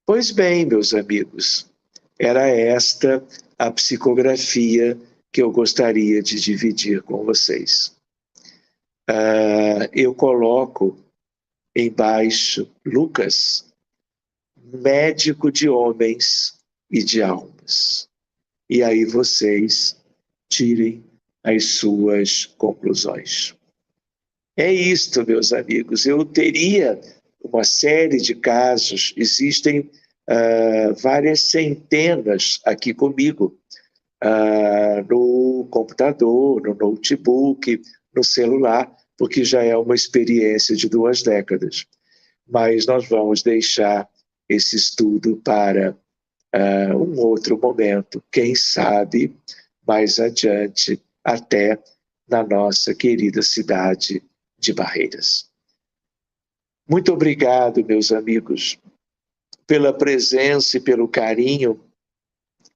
Pois bem, meus amigos, era esta a psicografia que eu gostaria de dividir com vocês. Eu coloco embaixo Lucas, médico de homens e de almas. E aí vocês tirem as suas conclusões. É isto, meus amigos. Eu teria uma série de casos, existem várias centenas aqui comigo, no computador, no notebook, no celular, porque já é uma experiência de 2 décadas. Mas nós vamos deixar esse estudo para um outro momento, quem sabe mais adiante, até na nossa querida cidade de Barreiras. Muito obrigado, meus amigos, pela presença e pelo carinho,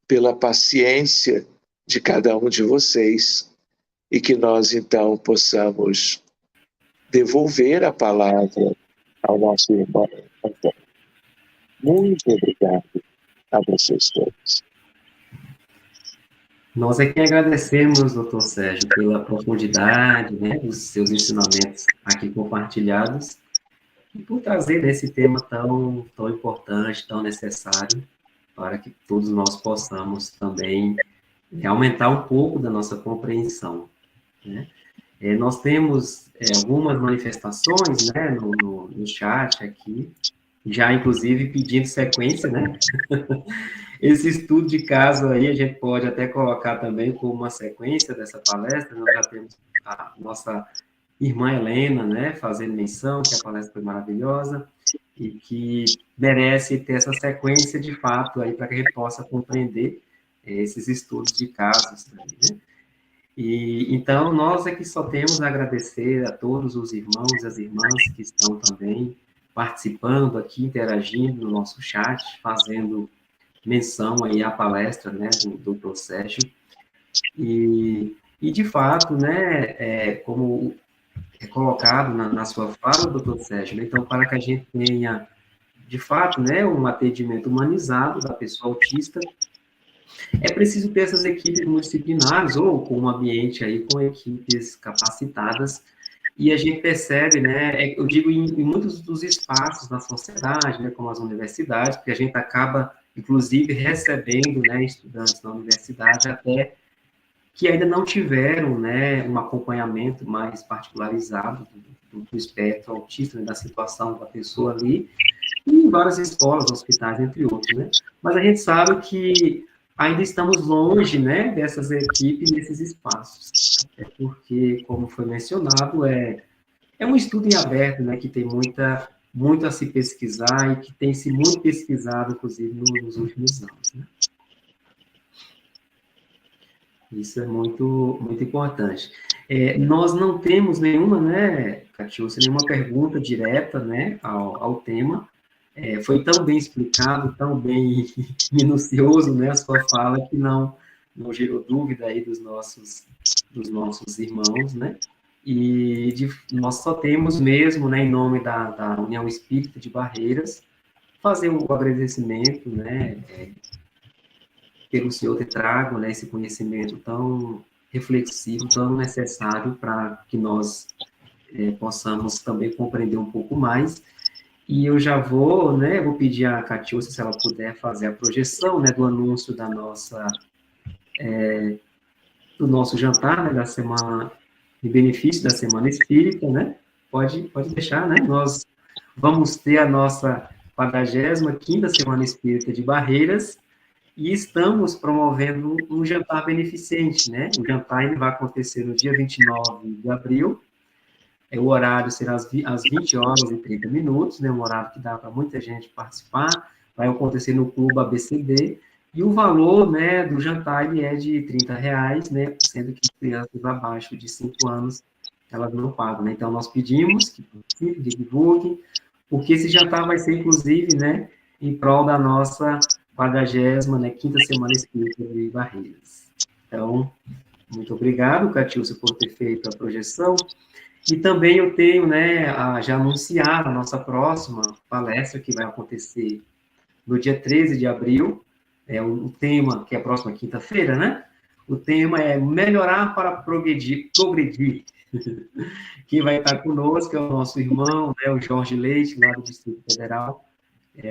pela paciência de cada um de vocês, e que nós, então, possamos devolver a palavra ao nosso irmão Antônio. Muito obrigado a vocês todos. Nós é que agradecemos, doutor Sérgio, pela profundidade, né, dos seus ensinamentos aqui compartilhados e por trazer esse tema tão importante, tão necessário, para que todos nós possamos também aumentar um pouco da nossa compreensão, né? Nós temos algumas manifestações, né, no chat aqui, já inclusive pedindo sequência, né? Esse estudo de caso aí a gente pode até colocar também como uma sequência dessa palestra. Nós já temos a nossa irmã Helena, né, fazendo menção que a palestra foi maravilhosa e que merece ter essa sequência de fato aí para que a gente possa compreender esses estudos de casos também, né? E então nós é que só temos a agradecer a todos os irmãos e as irmãs que estão também participando aqui, interagindo no nosso chat, fazendo menção aí à palestra, né, do Dr. Sérgio, e de fato, né, como é colocado na sua fala, Dr. Sérgio, né, então, para que a gente tenha, de fato, né, um atendimento humanizado da pessoa autista, é preciso ter essas equipes multidisciplinares, ou com um ambiente aí com equipes capacitadas, e a gente percebe, né, eu digo em muitos dos espaços na sociedade, né, como as universidades, porque a gente acaba inclusive recebendo, né, estudantes na universidade até que ainda não tiveram, né, um acompanhamento mais particularizado do espectro autista, né, da situação da pessoa ali, e em várias escolas, hospitais, entre outros, né? Mas a gente sabe que ainda estamos longe, né, dessas equipes, desses espaços. É porque, como foi mencionado, é um estudo em aberto, né, que tem muito a se pesquisar e que tem se muito pesquisado, inclusive, nos últimos anos, né? Isso é muito importante. Nós não temos nenhuma, né, Catiúcia, nenhuma pergunta direta, né, ao tema. Foi tão bem explicado, tão bem minucioso, né, a sua fala, que não gerou dúvida aí dos nossos irmãos, né? E nós só temos mesmo, né, em nome da União Espírita de Barreiras, fazer o agradecimento, né, pelo Senhor ter trago, né, esse conhecimento tão reflexivo, tão necessário para que nós possamos também compreender um pouco mais. E eu já vou pedir a Catiúcia, se ela puder fazer a projeção, né, do anúncio do nosso jantar, né, da semana, de benefício da Semana Espírita, né? Pode deixar, né? Nós vamos ter a nossa 45ª Semana Espírita de Barreiras, e estamos promovendo um jantar beneficente, né? O jantar ele vai acontecer no dia 29 de abril, o horário será às 20 horas e 30 minutos, né? Um horário que dá para muita gente participar, vai acontecer no Clube ABCD, e o valor, né, do jantar ele é de R$ 30, né? Sendo que crianças abaixo de 5 anos, elas não pagam, né? Então, nós pedimos que divulguem, porque esse jantar vai ser, inclusive, né, em prol da nossa 40ª, né, quinta Semana Espírita de Barreiras. Então, muito obrigado, Catiúcia, por ter feito a projeção. E também eu tenho, né, já anunciado a nossa próxima palestra, que vai acontecer no dia 13 de abril. O tema, que é a próxima quinta-feira, né? O tema é Melhorar para Progredir. Quem vai estar conosco é o nosso irmão, né, o Jorge Leite, lá do Distrito Federal.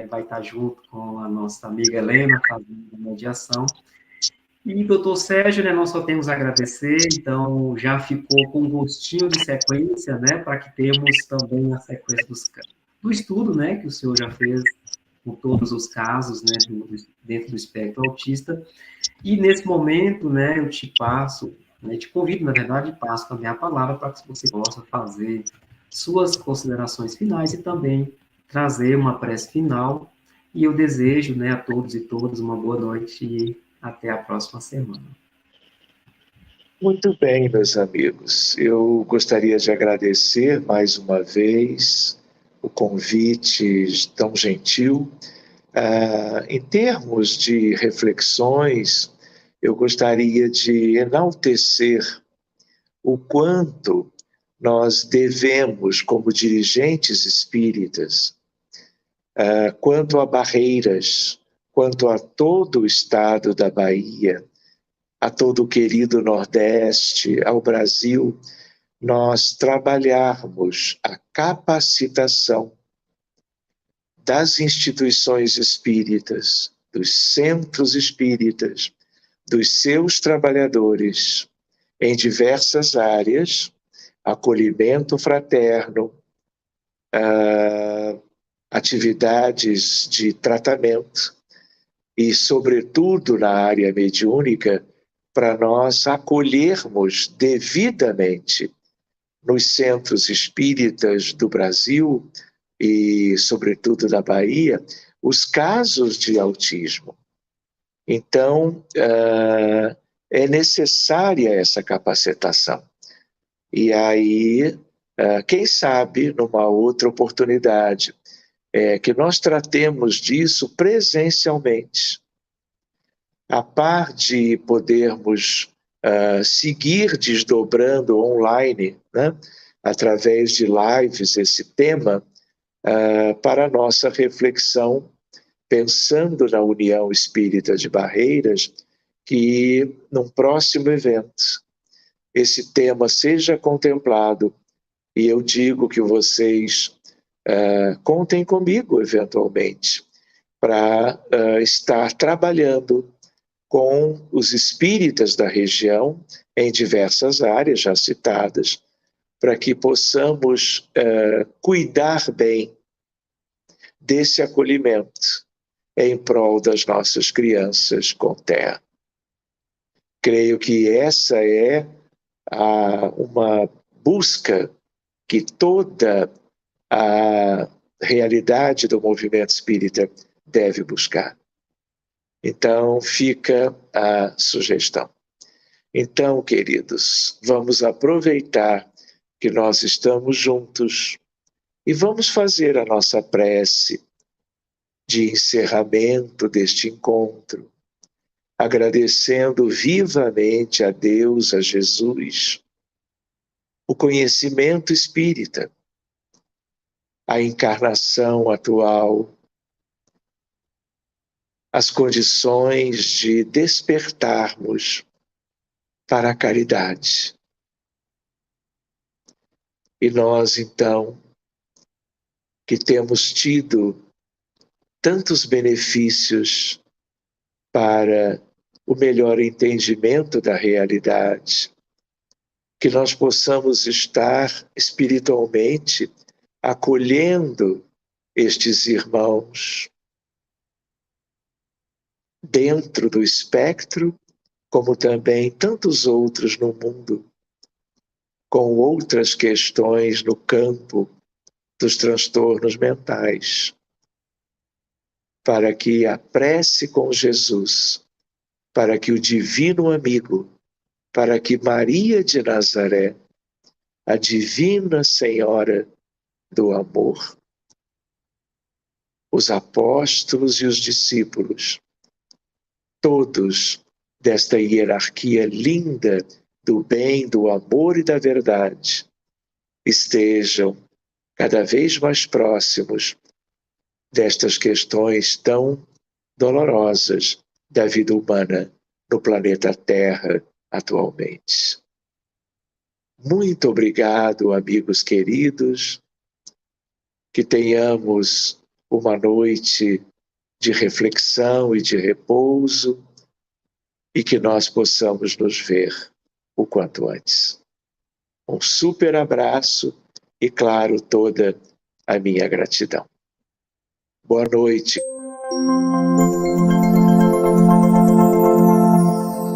Vai estar junto com a nossa amiga Helena, fazendo a mediação. E, doutor Sérgio, né, nós só temos a agradecer, então já ficou com um gostinho de sequência, né, para que temos também a sequência do estudo, né, que o senhor já fez com todos os casos, né, dentro do espectro autista. E nesse momento, né, eu te passo, né, te convido, na verdade, passo também a palavra para que você possa fazer suas considerações finais e também trazer uma prece final. E eu desejo, né, a todos e todas uma boa noite e até a próxima semana. Muito bem, meus amigos. Eu gostaria de agradecer mais uma vez o convite tão gentil. Em termos de reflexões, eu gostaria de enaltecer o quanto nós devemos, como dirigentes espíritas, quanto a Barreiras, quanto a todo o estado da Bahia, a todo o querido Nordeste, ao Brasil, nós trabalharmos a capacitação das instituições espíritas, dos centros espíritas, dos seus trabalhadores, em diversas áreas, acolhimento fraterno, atividades de tratamento e, sobretudo, na área mediúnica, para nós acolhermos devidamente nos centros espíritas do Brasil e, sobretudo, da Bahia, os casos de autismo. Então, é necessária essa capacitação. E aí, quem sabe, numa outra oportunidade, que nós tratemos disso presencialmente, a par de podermos seguir desdobrando online, né, através de lives, esse tema, para a nossa reflexão, pensando na União Espírita de Barreiras, que num próximo evento esse tema seja contemplado, e eu digo que vocês contem comigo, eventualmente, para estar trabalhando com os espíritas da região, em diversas áreas já citadas, para que possamos cuidar bem desse acolhimento em prol das nossas crianças com terra. Creio que essa é uma busca que toda a realidade do movimento espírita deve buscar. Então, fica a sugestão. Então, queridos, vamos aproveitar que nós estamos juntos e vamos fazer a nossa prece de encerramento deste encontro, agradecendo vivamente a Deus, a Jesus, o conhecimento espírita, a encarnação atual, as condições de despertarmos para a caridade. E nós, então, que temos tido tantos benefícios para o melhor entendimento da realidade, que nós possamos estar espiritualmente acolhendo estes irmãos dentro do espectro, como também tantos outros no mundo, com outras questões no campo dos transtornos mentais, para que a prece com Jesus, para que o divino amigo, para que Maria de Nazaré, a divina Senhora do amor, os apóstolos e os discípulos, todos desta hierarquia linda do bem, do amor e da verdade, estejam cada vez mais próximos destas questões tão dolorosas da vida humana no planeta Terra atualmente. Muito obrigado, amigos queridos, que tenhamos uma noite de reflexão e de repouso e que nós possamos nos ver o quanto antes. Um super abraço e, claro, toda a minha gratidão. Boa noite.